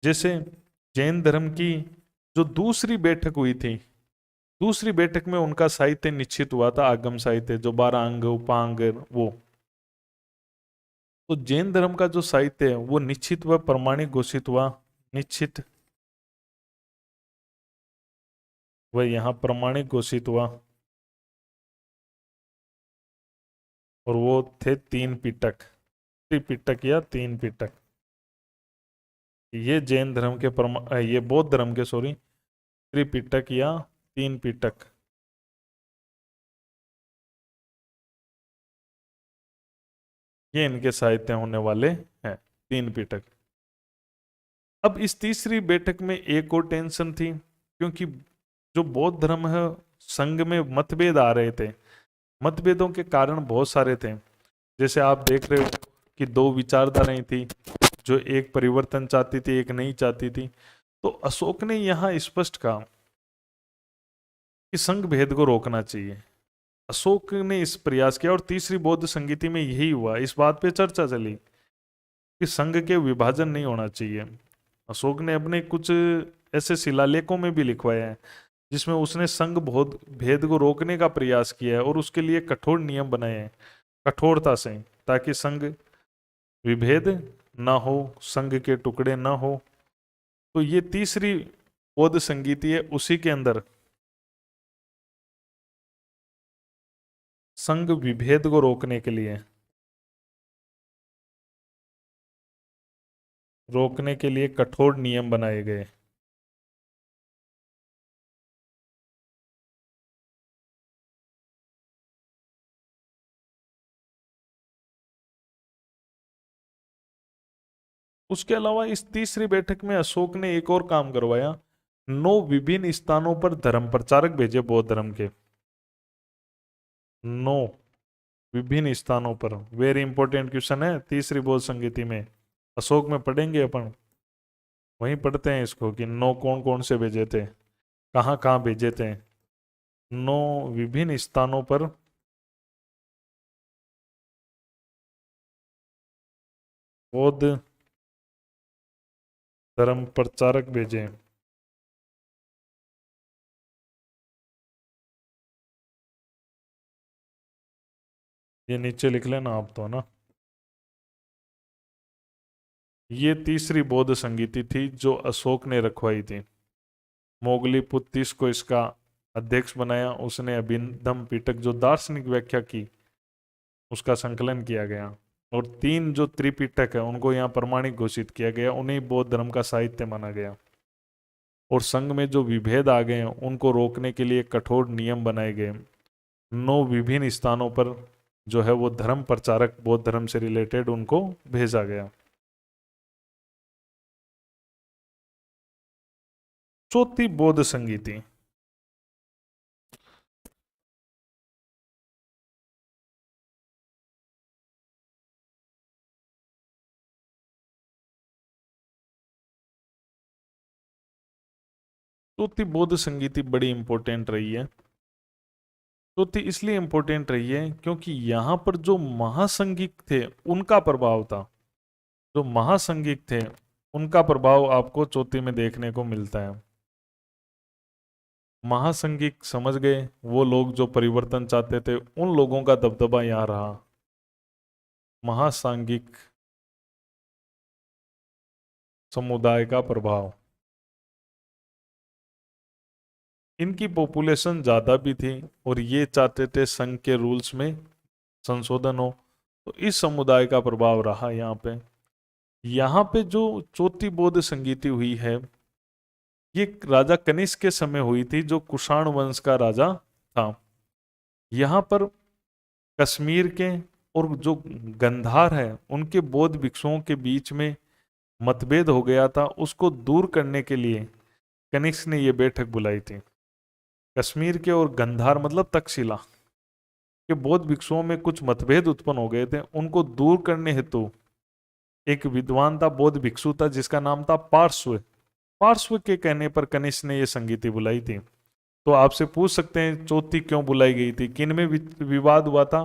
जैसे जैन धर्म की जो दूसरी बैठक हुई थी, दूसरी बैठक में उनका साहित्य निश्चित हुआ था, आगम साहित्य जो 12 अंग उपांग वो। तो जैन धर्म का जो साहित्य है वो निश्चित व प्रमाणिक घोषित हुआ, निश्चित वह यहाँ प्रमाणिक घोषित हुआ, और वो थे तीन पिटक, त्रिपिटक या तीन पिटक। ये जैन धर्म के ये बौद्ध धर्म के सॉरी त्रिपिटक या तीन पिटक, ये इनके साहित्य होने वाले हैं, तीन पिटक। अब इस तीसरी बैठक में एक और टेंशन थी, क्योंकि जो बौद्ध धर्म है संघ में मतभेद आ रहे थे। मतभेदों के कारण बहुत सारे थे। जैसे आप देख रहे हो कि दो विचारधाराएं थी, जो एक परिवर्तन चाहती थी, एक नहीं चाहती थी। तो अशोक ने यहां स्पष्ट कहा कि संघ भेद को रोकना चाहिए। अशोक ने इस प्रयास किया, और तीसरी बौद्ध संगीति में यही हुआ। इस बात पे चर्चा चली कि संघ के विभाजन नहीं होना चाहिए। अशोक ने अपने कुछ ऐसे शिलालेखों में भी लिखवाया है जिसमें उसने संघ भेद को रोकने का प्रयास किया है, और उसके लिए कठोर नियम बनाए हैं, कठोरता से, ताकि संघ विभेद ना हो, संघ के टुकड़े ना हो। तो ये तीसरी बौद्ध संगीति है, उसी के अंदर संघ विभेद को रोकने के लिए कठोर नियम बनाए गए। उसके अलावा इस तीसरी बैठक में अशोक ने एक और काम करवाया, 9 विभिन्न स्थानों पर धर्म प्रचारक भेजे बौद्ध धर्म के। 9 विभिन्न स्थानों पर, वेरी इंपॉर्टेंट क्वेश्चन है तीसरी बौद्ध संगीति में, अशोक में पढ़ेंगे अपन, वहीं पढ़ते हैं इसको कि 9 कौन कौन से भेजे थे, कहाँ कहाँ भेजे थे। 9 विभिन्न स्थानों पर बौद्ध धर्म प्रचारक भेजे। ये नीचे लिख लेना आप तो ना। ये तीसरी बौद्ध संगीति थी जो अशोक ने रखवाई थी। मोगलीपुत्तिस को इसका अध्यक्ष बनाया। उसने अभिधम पिटक जो दार्शनिक व्याख्या की उसका संकलन किया गया। और 3 जो त्रिपिटक है उनको यहाँ प्रमाणिक घोषित किया गया, उन्हें बौद्ध धर्म का साहित्य माना गया। और संघ में जो विभेद आ गए हैं उनको रोकने के लिए कठोर नियम बनाए गए। 9 विभिन्न स्थानों पर जो है वो धर्म प्रचारक बौद्ध धर्म से रिलेटेड उनको भेजा गया। चौथी बौद्ध संगीति। चौथी बौद्ध संगीति बड़ी इंपॉर्टेंट रही है। चौथी इसलिए इंपॉर्टेंट रही है क्योंकि यहां पर जो महासंगीत थे उनका प्रभाव था। जो महासंगीत थे उनका प्रभाव आपको चौथी में देखने को मिलता है। महासंगीत समझ गए वो लोग जो परिवर्तन चाहते थे, उन लोगों का दबदबा यहां रहा। महासांगिक समुदाय का प्रभाव, इनकी पॉपुलेशन ज़्यादा भी थी और ये चाहते थे संघ के रूल्स में संशोधन हो, तो इस समुदाय का प्रभाव रहा यहाँ पे जो चौथी बौद्ध संगीति हुई है ये राजा कनिष्क के समय हुई थी, जो कुषाण वंश का राजा था। यहाँ पर कश्मीर के और जो गंधार है उनके बौद्ध भिक्षुओं के बीच में मतभेद हो गया था, उसको दूर करने के लिए कनिष्क ने ये बैठक बुलाई थी। कश्मीर के और गंधार मतलब तक्षशिला के बौद्ध भिक्षुओं में कुछ मतभेद उत्पन्न हो गए थे, उनको दूर करने हेतु एक विद्वान था, बौद्ध भिक्षु था जिसका नाम था पार्श्व। पार्श्व के कहने पर कनिष्क ने यह संगीति बुलाई थी। तो आपसे पूछ सकते हैं चौथी क्यों बुलाई गई थी, किन में विवाद हुआ था?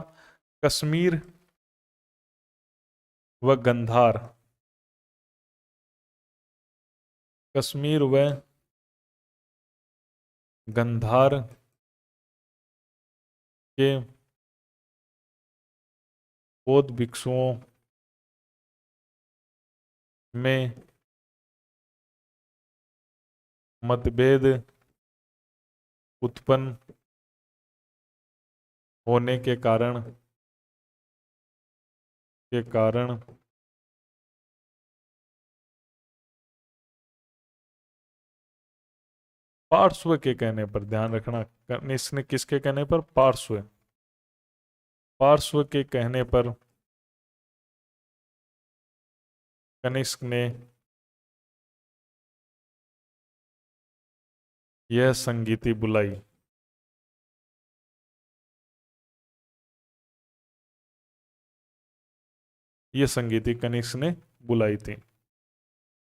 कश्मीर व गंधार, कश्मीर व गंधार के बौद्ध भिक्षुओं में मतभेद उत्पन्न होने के कारण पार्श्व के कहने पर, ध्यान रखना इसने किसके कहने पर? पार्श्व। पार्श्व के कहने पर कनिष्क ने यह संगीति बुलाई। यह संगीति कनिष्क ने बुलाई थी।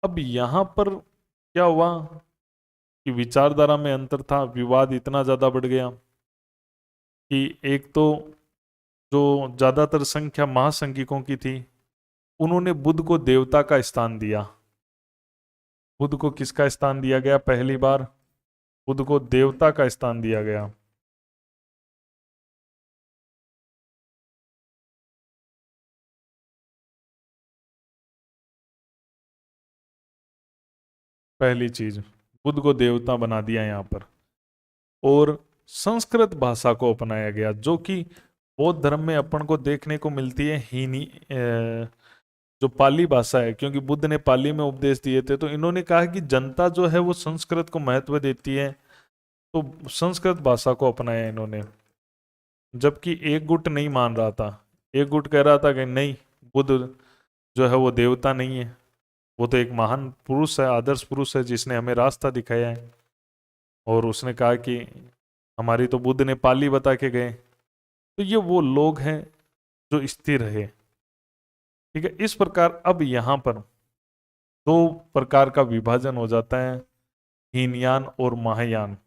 अब यहां पर क्या हुआ कि विचारधारा में अंतर था, विवाद इतना ज्यादा बढ़ गया कि एक तो जो ज्यादातर संख्या महासंघिकों की थी उन्होंने बुद्ध को देवता का स्थान दिया। बुद्ध को किसका स्थान दिया गया? पहली बार बुद्ध को देवता का स्थान दिया गया। पहली चीज, बुद्ध को देवता बना दिया यहां पर। और संस्कृत भाषा को अपनाया गया, जो कि बौद्ध धर्म में अपन को देखने को मिलती है हीनी जो पाली भाषा है, क्योंकि बुद्ध ने पाली में उपदेश दिए थे। तो इन्होंने कहा कि जनता जो है वो संस्कृत को महत्व देती है, तो संस्कृत भाषा को अपनाया इन्होंने। जबकि एक गुट नहीं मान रहा था, एक गुट कह रहा था कि नहीं, बुद्ध जो है वो देवता नहीं है, वो तो एक महान पुरुष है, आदर्श पुरुष है जिसने हमें रास्ता दिखाया है। और उसने कहा कि हमारी तो बुद्ध ने पाली बता के गए। तो ये वो लोग हैं जो स्थिर है। ठीक है, इस प्रकार अब यहां पर 2 प्रकार का विभाजन हो जाता है, हीनयान और महायान।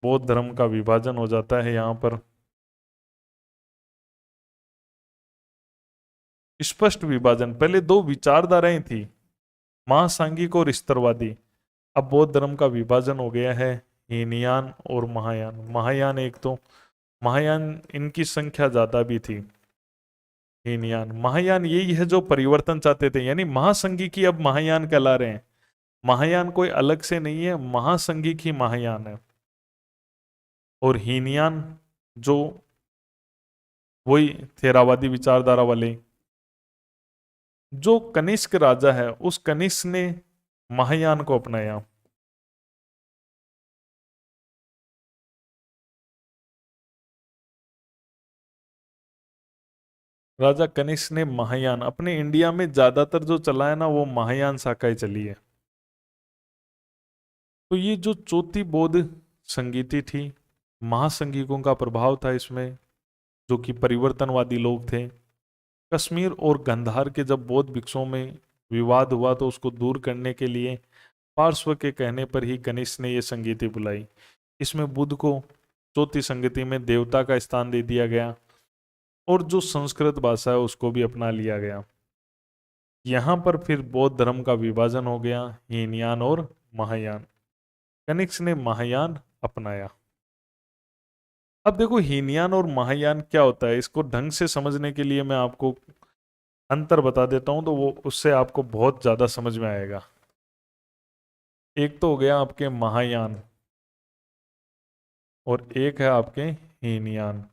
बौद्ध धर्म का विभाजन हो जाता है यहां पर, स्पष्ट विभाजन। पहले 2 विचारधाराएं थी, महासांगिक और स्तरवादी। अब बौद्ध धर्म का विभाजन हो गया है हीनयान और महायान। महायान एक तो महायान इनकी संख्या ज्यादा भी थी, हीनयान। महायान यही है जो परिवर्तन चाहते थे, यानी महासंघिक ही अब महायान कहला रहे हैं। महायान कोई अलग से नहीं है, महासंघिक ही महायान है। और हीनयान जो वही थेरावादी विचारधारा वाले, जो कनिष्क राजा है उस कनिष्क ने महायान को अपनाया। राजा कनिष्क ने महायान, अपने इंडिया में ज्यादातर जो चला है ना वो महायान शाखा ही चली है। तो ये जो चौथी बौद्ध संगीति थी, महासंगीकों का प्रभाव था इसमें, जो कि परिवर्तनवादी लोग थे। कश्मीर और गंधार के जब बौद्ध भिक्षुओं में विवाद हुआ तो उसको दूर करने के लिए पार्श्व के कहने पर ही कनिष्क ने यह संगीति बुलाई। इसमें बुद्ध को चौथी संगति में देवता का स्थान दे दिया गया और जो संस्कृत भाषा है उसको भी अपना लिया गया। यहाँ पर फिर बौद्ध धर्म का विभाजन हो गया, हीनयान और महायान। कनिष्क ने महायान अपनाया। अब देखो हीनयान और महायान क्या होता है, इसको ढंग से समझने के लिए मैं आपको अंतर बता देता हूं, तो वो उससे आपको बहुत ज्यादा समझ में आएगा। एक तो हो गया आपके महायान और एक है आपके हीनयान।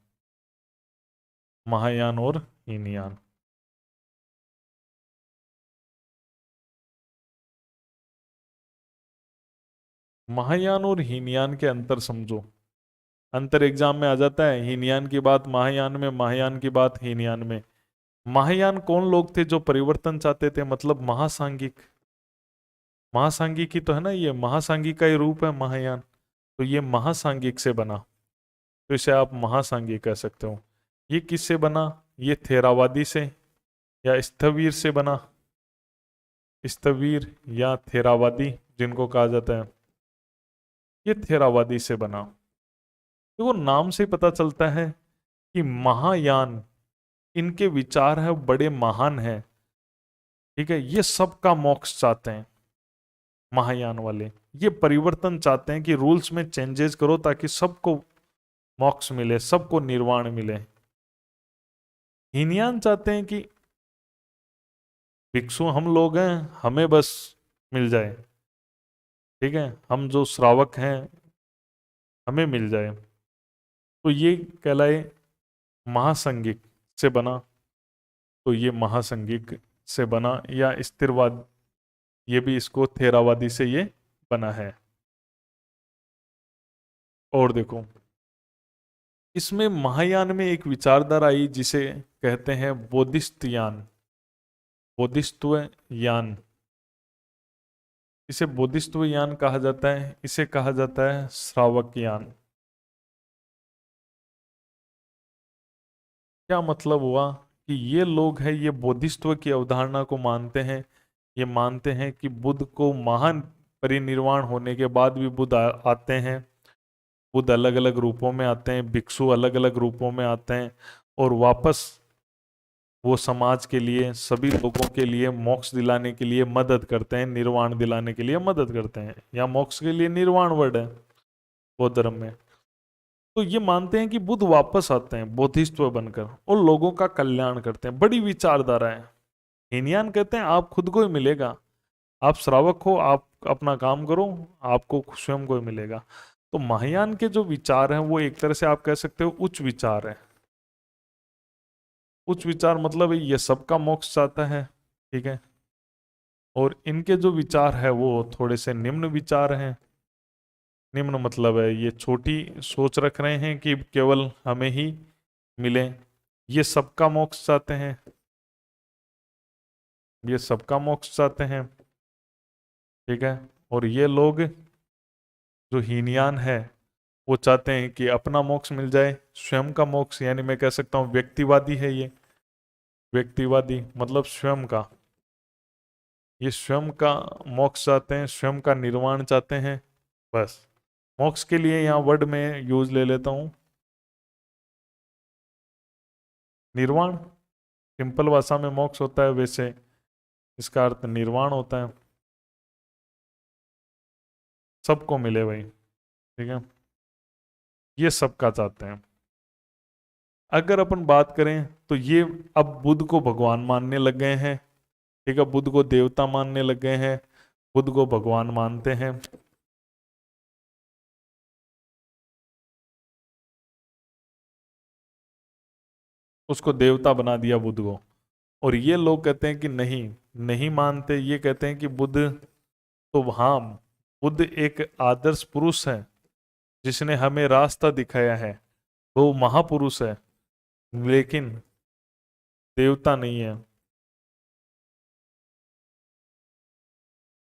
महायान और हीनयान। महायान और हीनयान के अंतर समझो। अंतर एग्जाम में आ जाता है, हीनयान की बात महायान में, महायान की बात हीनयान में। महायान कौन लोग थे जो परिवर्तन चाहते थे, मतलब महासांगिक। महासांगिक ही तो है ना, ये महासांगिक का ही रूप है महायान। तो ये महासांगिक से बना, तो इसे आप महासांगिक कह सकते हो। ये किससे बना, ये थेरावादी से या स्थवीर से बना। स्थवीर या थेरावादी जिनको कहा जाता है, ये थेरावादी से बना। देखो नाम से पता चलता है कि महायान, इनके विचार है बड़े महान हैं। ठीक है, ये सबका मोक्ष चाहते हैं। महायान वाले ये परिवर्तन चाहते हैं कि रूल्स में चेंजेस करो ताकि सबको मोक्ष मिले, सबको निर्वाण मिले। हीनयान चाहते हैं कि भिक्षु हम लोग हैं, हमें बस मिल जाए। ठीक है, हम जो श्रावक हैं हमें मिल जाए। तो ये कहलाए महासंगिक से बना। तो ये महासंगिक से बना, या स्थिरवाद, ये भी इसको थेरावादी से ये बना है। और देखो इसमें महायान में एक विचारधारा आई जिसे कहते हैं बोधिसत्व यान। बोधिसत्व यान, इसे बोधिसत्व यान कहा जाता है, इसे कहा जाता है श्रावक यान। क्या मतलब हुआ कि ये लोग हैं, ये बोधिसत्व की अवधारणा को मानते हैं। ये मानते हैं कि बुद्ध को महान परिनिर्वाण होने के बाद भी बुद्ध आते हैं। बुद्ध अलग अलग रूपों में आते हैं, भिक्षु अलग अलग रूपों में आते हैं, और वापस वो समाज के लिए, सभी लोगों के लिए मोक्ष दिलाने के लिए मदद करते हैं, निर्वाण दिलाने के लिए मदद करते हैं। या मोक्ष के लिए निर्वाण वर्ड है बौद्ध धर्म में। तो ये मानते हैं कि बुद्ध वापस आते हैं बोधिसत्व बनकर और लोगों का कल्याण करते हैं। बड़ी विचारधारा है। हीनयान कहते हैं आप खुद को ही मिलेगा, आप श्रावक हो, आप अपना काम करो, आपको स्वयं को ही मिलेगा। तो महायान के जो विचार हैं वो एक तरह से आप कह सकते हो उच्च विचार है। उच्च विचार मतलब ये सबका मोक्ष चाहता है। ठीक है, और इनके जो विचार है वो थोड़े से निम्न विचार हैं। निम्न मतलब है ये छोटी सोच रख रहे हैं कि केवल हमें ही मिले। ये सबका मोक्ष चाहते हैं, ये सबका मोक्ष चाहते हैं। ठीक है, और ये लोग जो हीनयान है वो चाहते हैं कि अपना मोक्ष मिल जाए, स्वयं का मोक्ष, यानी मैं कह सकता हूँ व्यक्तिवादी है ये। व्यक्तिवादी मतलब स्वयं का, ये स्वयं का मोक्ष चाहते हैं, स्वयं का निर्वाण चाहते हैं। बस मोक्ष के लिए यहाँ वर्ड में यूज ले लेता हूँ निर्वाण। सिंपल भाषा में मोक्ष होता है, वैसे इसका अर्थ निर्वाण होता है, सबको मिले भाई। ठीक है, ये सबका चाहते हैं। अगर अपन बात करें तो ये अब बुद्ध को भगवान मानने लग गए हैं। ठीक है, बुद्ध को देवता मानने लग गए हैं, बुद्ध को भगवान मानते हैं। उसको देवता बना दिया बुद्ध को। और ये लोग कहते हैं कि नहीं, नहीं मानते। ये कहते हैं कि बुद्ध तो हाँ, बुद्ध एक आदर्श पुरुष है जिसने हमें रास्ता दिखाया है, वो महापुरुष है, लेकिन देवता नहीं है,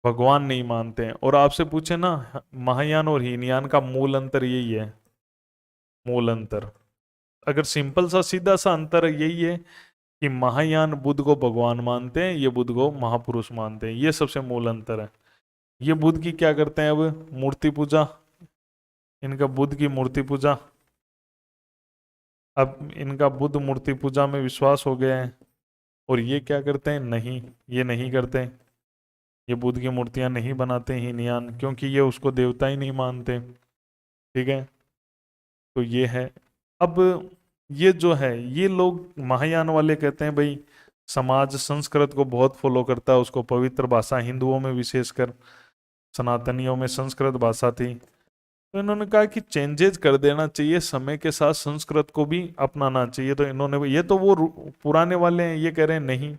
भगवान नहीं मानते हैं। और आपसे पूछे ना, महायान और हीनयान का मूल अंतर यही है, मूल अंतर। अगर सिंपल सा सीधा सा अंतर यही है कि महायान बुद्ध को भगवान मानते हैं, ये बुद्ध को महापुरुष मानते हैं, ये सबसे मूल अंतर है। ये बुद्ध की क्या करते हैं अब, मूर्ति पूजा, इनका बुद्ध की मूर्ति पूजा, अब इनका बुद्ध मूर्ति पूजा में विश्वास हो गया है। और ये क्या करते हैं, नहीं, ये नहीं करते, ये बुद्ध की मूर्तियां नहीं बनाते हीनयान, क्योंकि ये उसको देवता ही नहीं मानते। ठीक है, तो ये है। अब ये जो है, ये लोग महायान वाले कहते हैं भाई समाज संस्कृत को बहुत फॉलो करता है, उसको पवित्र भाषा, हिंदुओं में विशेषकर सनातनियों में संस्कृत भाषा थी। तो इन्होंने कहा कि चेंजेस कर देना चाहिए, समय के साथ संस्कृत को भी अपनाना चाहिए। तो इन्होंने, ये तो वो पुराने वाले हैं, ये कह रहे हैं नहीं,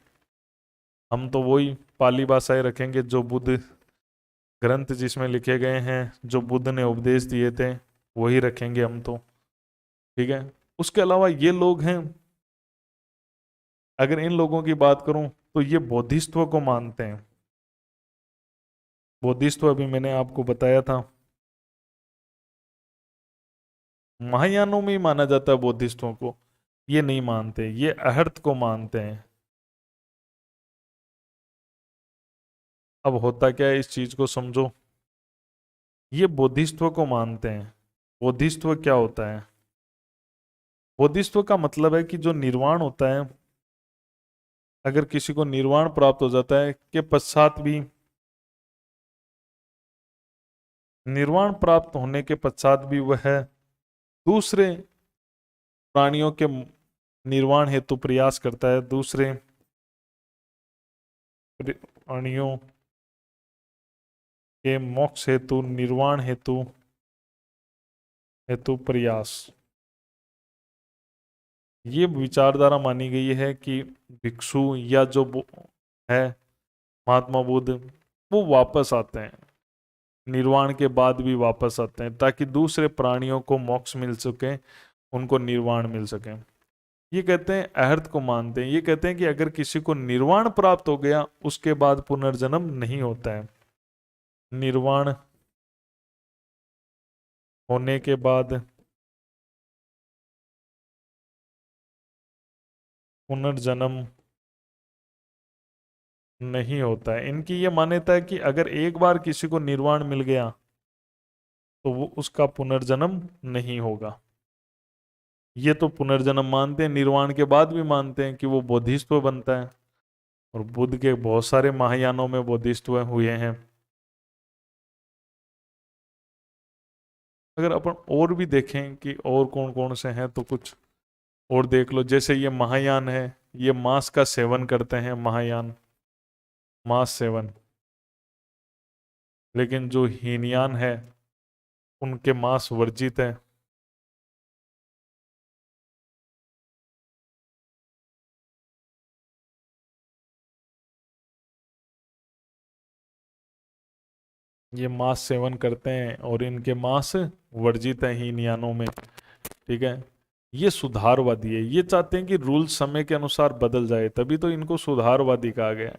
हम तो वही पाली भाषाएं रखेंगे, जो बुद्ध ग्रंथ जिसमें लिखे गए हैं, जो बुद्ध ने उपदेश दिए थे, वही रखेंगे हम तो। ठीक है, उसके अलावा ये लोग हैं, अगर इन लोगों की बात करूं तो ये बौद्धिस्त्व को मानते हैं। बौद्धिस्त्व अभी मैंने आपको बताया था, महायानों में ही माना जाता है बौद्धिस्टों को। ये नहीं मानते, ये अहर्त को मानते हैं। अब होता क्या है, इस चीज को समझो। ये बौद्धिस्त्व को मानते हैं। बौद्धिस्त्व क्या होता है, बौद्धिस्त्व का मतलब है कि जो निर्वाण होता है, अगर किसी को निर्वाण प्राप्त हो जाता है के पश्चात भी, निर्वाण प्राप्त होने के पश्चात भी वह दूसरे प्राणियों के निर्वाण हेतु प्रयास करता है, दूसरे प्राणियों के मोक्ष हेतु, निर्वाण हेतु हेतु प्रयास। ये विचारधारा मानी गई है कि भिक्षु या जो है महात्मा बुद्ध, वो वापस आते हैं, निर्वाण के बाद भी वापस आते हैं, ताकि दूसरे प्राणियों को मोक्ष मिल सके, उनको निर्वाण मिल सके। ये कहते हैं, अहर्त को मानते हैं। ये कहते हैं कि अगर किसी को निर्वाण प्राप्त हो गया, उसके बाद पुनर्जन्म नहीं होता है। निर्वाण होने के बाद पुनर्जन्म नहीं होता है। इनकी ये मान्यता है कि अगर एक बार किसी को निर्वाण मिल गया तो वो उसका पुनर्जन्म नहीं होगा। ये तो पुनर्जन्म मानते हैं, निर्वाण के बाद भी मानते हैं कि वो बोधिसत्व बनता है। और बुद्ध के बहुत सारे महायानों में बोधिसत्व हुए हैं। अगर अपन और भी देखें कि और कौन कौन से हैं, तो कुछ और देख लो। जैसे ये महायान है, ये मांस का सेवन करते हैं महायान, मांस सेवन। लेकिन जो हीनयान है, उनके मांस वर्जित है। ये मांस सेवन करते हैं और इनके मांस वर्जित है हीनयानों में। ठीक है, ये सुधारवादी है। ये चाहते हैं कि रूल समय के अनुसार बदल जाए, तभी तो इनको सुधारवादी कहा गया है।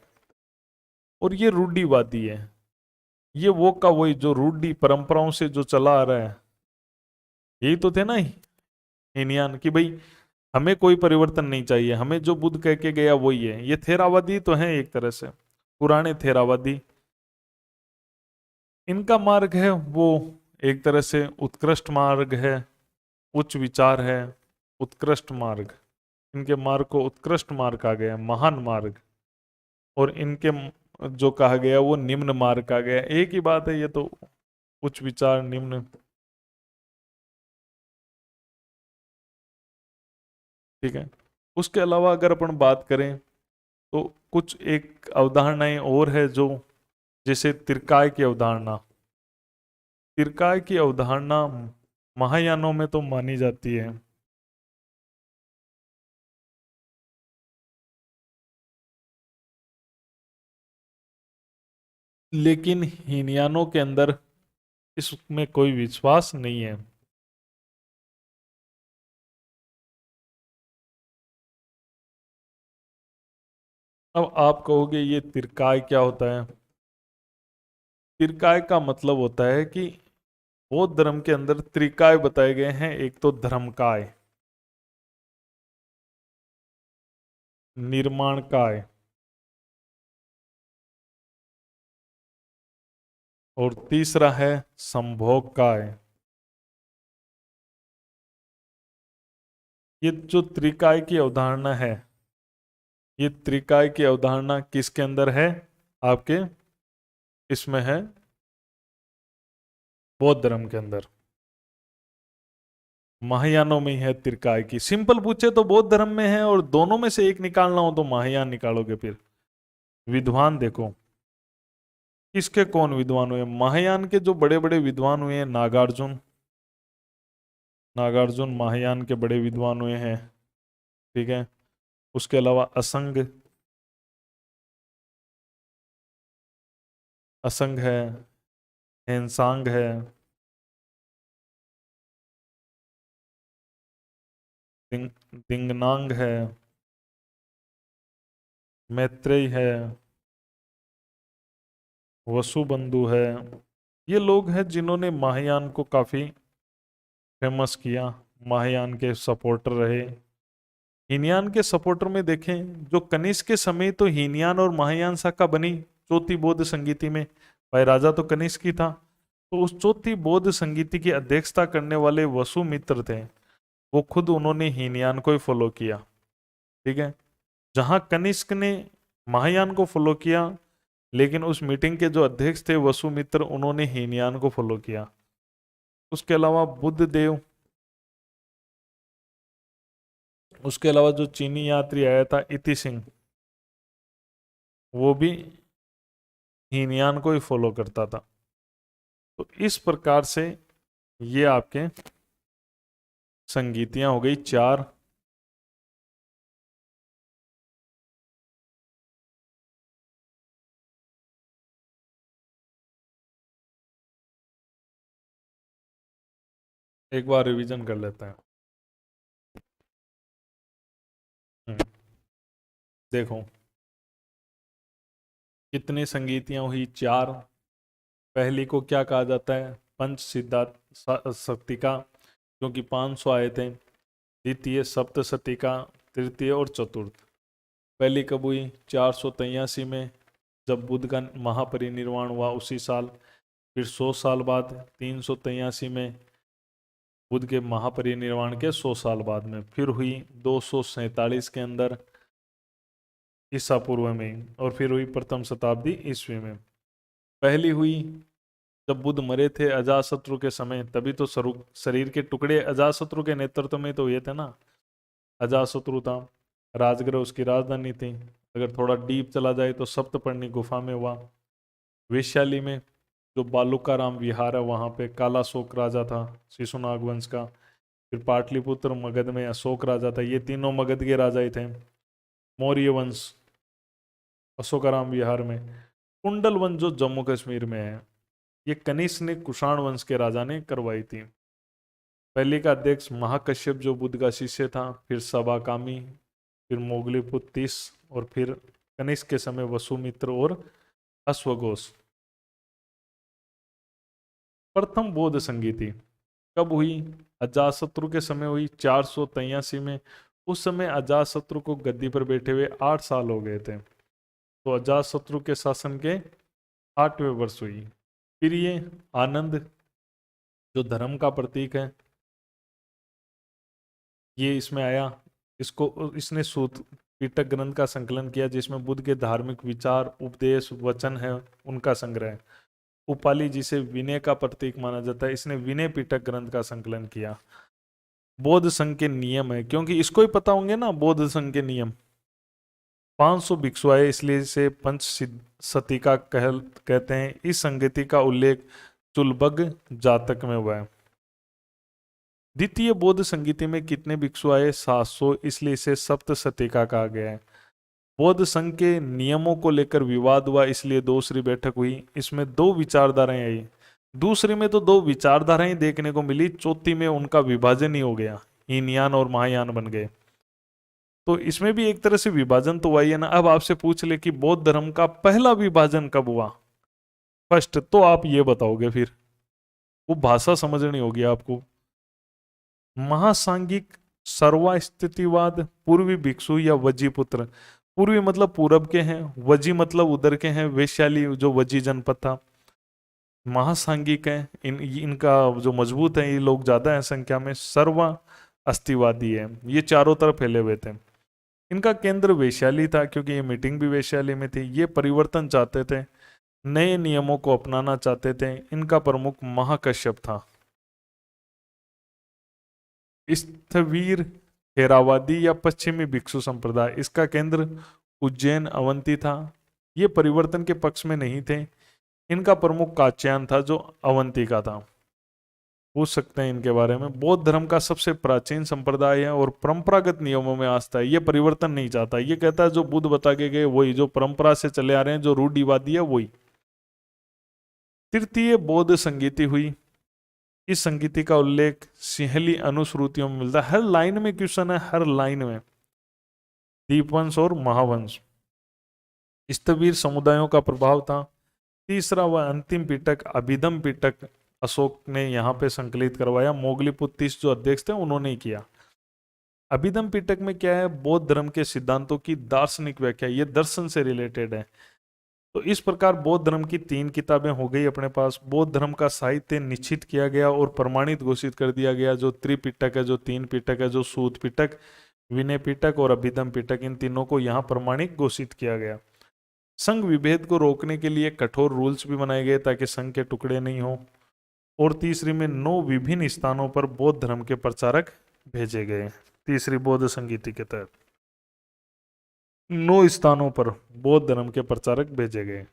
और ये रूढ़िवादी है। ये वो का वही जो रूढ़ी परंपराओं से जो चला आ रहा है। यही तो थे ना हीनयान, कि भाई हमें कोई परिवर्तन नहीं चाहिए, हमें जो बुद्ध कह के गया वही है। ये थेरावादी तो है एक तरह से, पुराने थेरावादी। इनका मार्ग है वो एक तरह से उत्कृष्ट मार्ग है, उच्च विचार है, उत्कृष्ट मार्ग। इनके मार्ग को उत्कृष्ट मार्ग कहा गया, महान मार्ग। और इनके जो कहा गया वो निम्न मार्ग कहा गया। एक ही बात है ये तो, उच्च विचार, निम्न। ठीक है, उसके अलावा अगर अपन बात करें तो कुछ एक अवधारणाएं और है, जो जैसे तिरकाय की अवधारणा। तिरकाय की अवधारणा महायानों में तो मानी जाती है, लेकिन हीनयानों के अंदर इसमें कोई विश्वास नहीं है। अब आप कहोगे ये तिरकाय क्या होता है? तिरकाय का मतलब होता है कि बौद्ध धर्म के अंदर त्रिकाय बताए गए हैं। एक तो धर्मकाय, निर्माणकाय और तीसरा है संभोगकाय। ये जो त्रिकाय की अवधारणा है, ये त्रिकाय की अवधारणा किसके अंदर है? आपके इसमें है बौद्ध धर्म के अंदर। महायानों में ही है त्रिकाय की। सिंपल पूछे तो बौद्ध धर्म में है, और दोनों में से एक निकालना हो तो महायान निकालोगे। फिर विद्वान देखो, किसके कौन विद्वान हुए? महायान के जो बड़े बड़े विद्वान हुए हैं, नागार्जुन। नागार्जुन महायान के बड़े विद्वान हुए हैं, ठीक है। उसके अलावा असंग, असंग है, हेनसांग है, दिंगनांग है, मैत्रेय है, वसुबंधु है। ये लोग हैं जिन्होंने महायान को काफी फेमस किया, महायान के सपोर्टर रहे। हीनयान के सपोर्टर में देखें, जो कनिष्क के समय तो हीनयान और महायान शाखा बनी चौथी बौद्ध संगीति में। भाई राजा तो कनिष्क ही था, तो उस चौथी बौद्ध संगीति की अध्यक्षता करने वाले वसुमित्र थे, वो खुद उन्होंने हीनयान को ही फॉलो किया, ठीक है। जहां कनिष्क ने महायान को फॉलो किया, लेकिन उस मीटिंग के जो अध्यक्ष थे वसुमित्र, उन्होंने हीनयान को फॉलो किया। उसके अलावा बुद्ध देव, उसके अलावा जो चीनी यात्री आया था इति सिंह, वो भी हीनयान को ही फॉलो करता था। तो इस प्रकार से ये आपके संगीतियां हो गई 4। एक बार रिवीजन कर लेते हैं। देखो कितनी संगीतियां हुई? 4। पहली को क्या कहा जाता है? पंच सिद्धार्थ शक्तिका, क्योंकि 500 आए थे। द्वितीय सप्तशतीका, तृतीय और चतुर्थ। पहली कब हुई? 483 में, जब बुद्ध का महापरिनिर्वाण हुआ उसी साल। फिर 100 साल बाद 383 में, बुद्ध के महापरिनिर्वाण के 100 साल बाद में। फिर हुई 247 के अंदर ईसा पूर्व में, और फिर हुई प्रथम शताब्दी ईस्वी में। पहली हुई जब बुद्ध मरे थे अजातशत्रु के समय, तभी तो शरीर के टुकड़े अजातशत्रु के नेतृत्व में तो हुए थे ना। अजातशत्रु था, राजगृह उसकी राजधानी थी। अगर थोड़ा डीप चला जाए तो सप्तपर्णी गुफा में हुआ। वैशाली में जो बालुकाराम विहार है, वहाँ पे कालाशोक राजा था शिशुनाग वंश का। फिर पाटलिपुत्र मगध में अशोक राजा था। ये तीनों मगध के राजा ही थे। मौर्य वंश अशोकाराम विहार में। कुंडल वंश जो जम्मू कश्मीर में है, ये कनिष्क ने कुषाण वंश के राजा ने करवाई थी। पहले का अध्यक्ष महाकश्यप जो बुद्ध का शिष्य था, फिर सबाकामी, फिर मोगलीपुत्र 30, और फिर कनिष्क के समय वसुमित्र और अश्वघोष। प्रथम बौद्ध संगीति कब हुई? अजातशत्रु के समय हुई 483 में। उस समय अजातशत्रु को गद्दी पर बैठे हुए 8 साल हो गए थे, तो अजातशत्रु के शासन के 8वें वर्ष हुई। फिर ये आनंद जो धर्म का प्रतीक है, ये इसमें आया। इसको इसने सूत पीटक ग्रंथ का संकलन किया, जिसमें बुद्ध के धार्मिक विचार, उपदेश, वचन है, उनका संग्रह। उपाली जिसे विनय का प्रतीक माना जाता है, इसने विनय पीटक ग्रंथ का संकलन किया। बौद्ध संघ के नियम है, क्योंकि इसको ही पता होंगे ना बौद्ध संघ के नियम। 500 भिक्षु आए, इसलिए इसे पंच सतिका कहते हैं। इस संगति का उल्लेख चुलबग जातक में हुआ है। द्वितीय बौद्ध संगति में कितने भिक्षु आए? 700, इसलिए इसे सप्त सतिका कहा गया है। बौद्ध संघ के नियमों को लेकर विवाद हुआ, इसलिए दूसरी बैठक हुई। इसमें दो विचारधाराएं आई। दूसरी में तो दो विचारधाराएं देखने को मिली, चौथी में उनका विभाजन ही हो गया, हीनयान और महायान बन गए। तो इसमें भी एक तरह से विभाजन तो हुआ ही है ना। अब आपसे पूछ ले कि बौद्ध धर्म का पहला विभाजन कब हुआ, फर्स्ट, तो आप ये बताओगे, फिर वो भाषा समझनी होगी आपको। महासांगिक सर्वास्तित्ववाद, पूर्वी भिक्षु या वजीपुत्र। पूर्वी मतलब पूरब के हैं, वजी मतलब उधर के हैं, वैशाली जो वजी जनपद था। महासांगिक है, इनका जो मजबूत है, ये लोग ज्यादा है संख्या में। सर्व अस्तिवादी है, ये चारों तरफ फैले हुए थे। इनका केंद्र वैशाली था, क्योंकि ये मीटिंग भी वैशाली में थी। ये परिवर्तन चाहते थे, नए नियमों को अपनाना चाहते थे। इनका प्रमुख महाकश्यप था। स्थवीर थेरावादी या पश्चिमी भिक्षु संप्रदाय, इसका केंद्र उज्जैन अवंती था। ये परिवर्तन के पक्ष में नहीं थे। इनका प्रमुख काच्यान था, जो अवंती का था। पूछ सकते हैं इनके बारे में। बौद्ध धर्म का सबसे प्राचीन संप्रदाय है और परंपरागत नियमों में आस्था है। ये परिवर्तन नहीं चाहता, ये कहता है जो बुद्ध बता के गए वही, जो परंपरा से चले आ रहे हैं, जो रूढ़िवादी है वही। तृतीय बौद्ध संगीति हुई। इस संगीति का उल्लेख सिंहली अनुश्रुतियों में मिलता है। हर लाइन में क्वेश्चन है, हर लाइन में। दीपवंश और महावंश, स्थवीर समुदायों का प्रभाव था। तीसरा व अंतिम पिटक अभिधम पिटक अशोक ने यहाँ पे संकलित करवाया। मोगलीपुत्तीस जो अध्यक्ष थे उन्होंने ही किया। अभिधम पिटक में क्या है? बौद्ध धर्म के सिद्धांतों की दार्शनिक व्याख्या, ये दर्शन से रिलेटेड है। तो इस प्रकार बौद्ध धर्म की 3 किताबें हो गई अपने पास। बौद्ध धर्म का साहित्य निश्चित किया गया और प्रमाणित घोषित कर दिया गया। जो त्रिपिटक है, जो 3 पिटक है, जो सूत पिटक, विनय पिटक और अभिधम पिटक, इन तीनों को यहाँ प्रमाणित घोषित किया गया। संघ विभेद को रोकने के लिए कठोर रूल्स भी बनाए गए ताकि संघ के टुकड़े नहीं हो। और तीसरी में 9 विभिन्न स्थानों पर बौद्ध धर्म के प्रचारक भेजे गए। तीसरी बौद्ध संगीति के तहत 9 स्थानों पर बौद्ध धर्म के प्रचारक भेजे गए।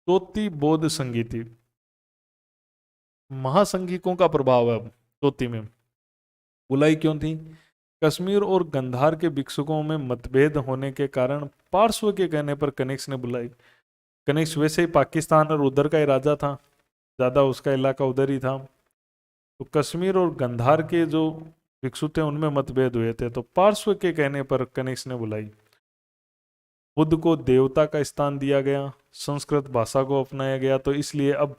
चौथी बौद्ध संगीति, महासंघिकों का प्रभाव है। चौथी में बुलाई क्यों थी? कश्मीर और गंधार के भिक्षुकों में मतभेद होने के कारण पार्श्व के कहने पर कनिष्क ने बुलाई। कनिष्क वैसे ही पाकिस्तान और उधर का ही राजा था, ज्यादा उसका इलाका उधर ही था। तो कश्मीर और गंधार के जो भिक्षु थे उनमें मतभेद हुए थे, तो पार्श्व के कहने पर कनिष्क ने बुलाई। बुद्ध को देवता का स्थान दिया गया, संस्कृत भाषा को अपनाया गया। तो इसलिए अब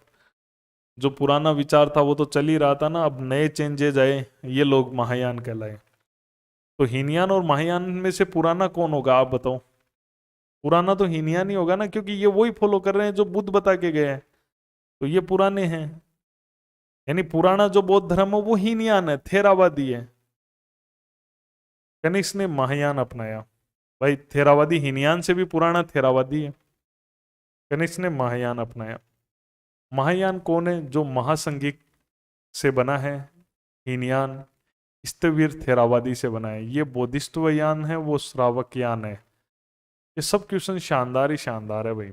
जो पुराना विचार था वो तो चल ही रहा था ना, अब नए चेंजेज आए, ये लोग महायान कहलाए। तो हीनयान और महायान में से पुराना कौन होगा आप बताओ? पुराना तो हीनयान ही होगा ना, क्योंकि ये वही फॉलो कर रहे हैं जो बुद्ध बता के गए हैं। तो ये पुराने हैं, यानी पुराना जो बौद्ध धर्म है वो हीनयान है, थेरावादी है। कनिष्क ने महायान अपनाया। भाई थेरावादी हीनयान से भी पुराना थेरावादी है। कनिष्क ने महायान अपनाया। महायान कौन है? जो महासंघिक से बना है। हीनयान स्थवीर थेरावादी से बना है। ये बोधिसत्वयान है, वो श्रावकयान है। ये सब क्वेश्चन शानदार ही शानदार है भाई।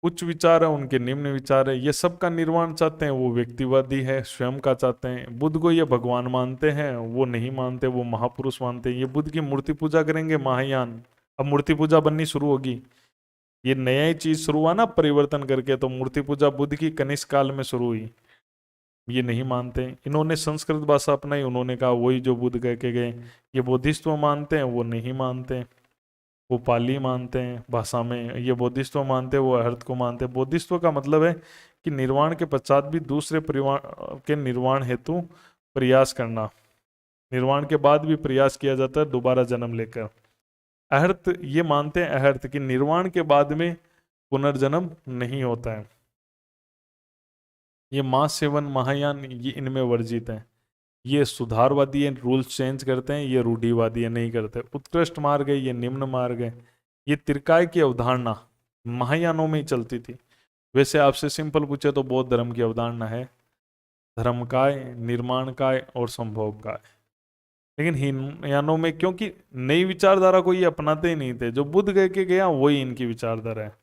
उच्च विचार है उनके, निम्न विचार है। ये सबका निर्वाण चाहते हैं, वो व्यक्तिवादी है, स्वयं का चाहते हैं। बुद्ध को ये भगवान मानते हैं, वो नहीं मानते, वो महापुरुष मानते हैं। ये बुद्ध की मूर्ति पूजा करेंगे महायान। अब मूर्ति पूजा बननी शुरू होगी, ये नया ही चीज शुरू हुआ ना परिवर्तन करके। तो मूर्ति पूजा बुद्ध की कनिष्क काल में शुरू हुई। ये नहीं मानते। इन्होंने संस्कृत भाषा अपनाई, उन्होंने कहा वही जो बुद्ध कह के गए। ये बोधिसत्व मानते हैं, वो नहीं मानते, वो पाली मानते हैं भाषा में। ये बोधिसत्व मानते हैं, वो अर्थ को मानते हैं। बोधिसत्व का मतलब है कि निर्वाण के पश्चात भी दूसरे परिवार के निर्वाण हेतु प्रयास करना। निर्वाण के बाद भी प्रयास किया जाता है दोबारा जन्म लेकर। अहर्त ये मानते हैं, अहर्त कि निर्वाण के बाद में पुनर्जन्म नहीं होता है। ये मांस सेवन महायान, ये इनमें वर्जित है। ये सुधारवादी है, रूल्स चेंज करते हैं। ये रूढ़िवादी है, नहीं करते। उत्कृष्ट मार्ग है, ये निम्न मार्ग है। ये त्रिकाय की अवधारणा महायानों में ही चलती थी। वैसे आपसे सिंपल पूछे तो बौद्ध धर्म की अवधारणा है। धर्मकाय, निर्माणकाय और संभोगकाय। लेकिन हीनयानों में क्योंकि नई विचारधारा को ये अपनाते ही नहीं थे, जो बुद्ध कह के गया वही इनकी विचारधारा है।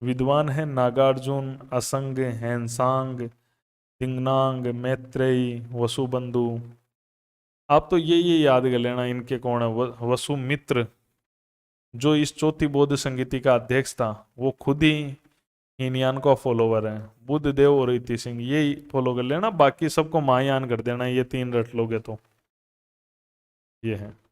विद्वान है नागार्जुन, असंग, हैंसांग, दिंगनांग, मैत्रेयी, वसुबंधु। आप तो ये याद कर लेना इनके कौन है। वसुमित्र जो इस चौथी बौद्ध संगीति का अध्यक्ष था, वो खुद ही हीनयान का फॉलोवर है। बुद्ध देव और इति सिंह ये फॉलो कर लेना, बाकी सबको महायान कर देना, ये तीन रट लोगे तो ये है।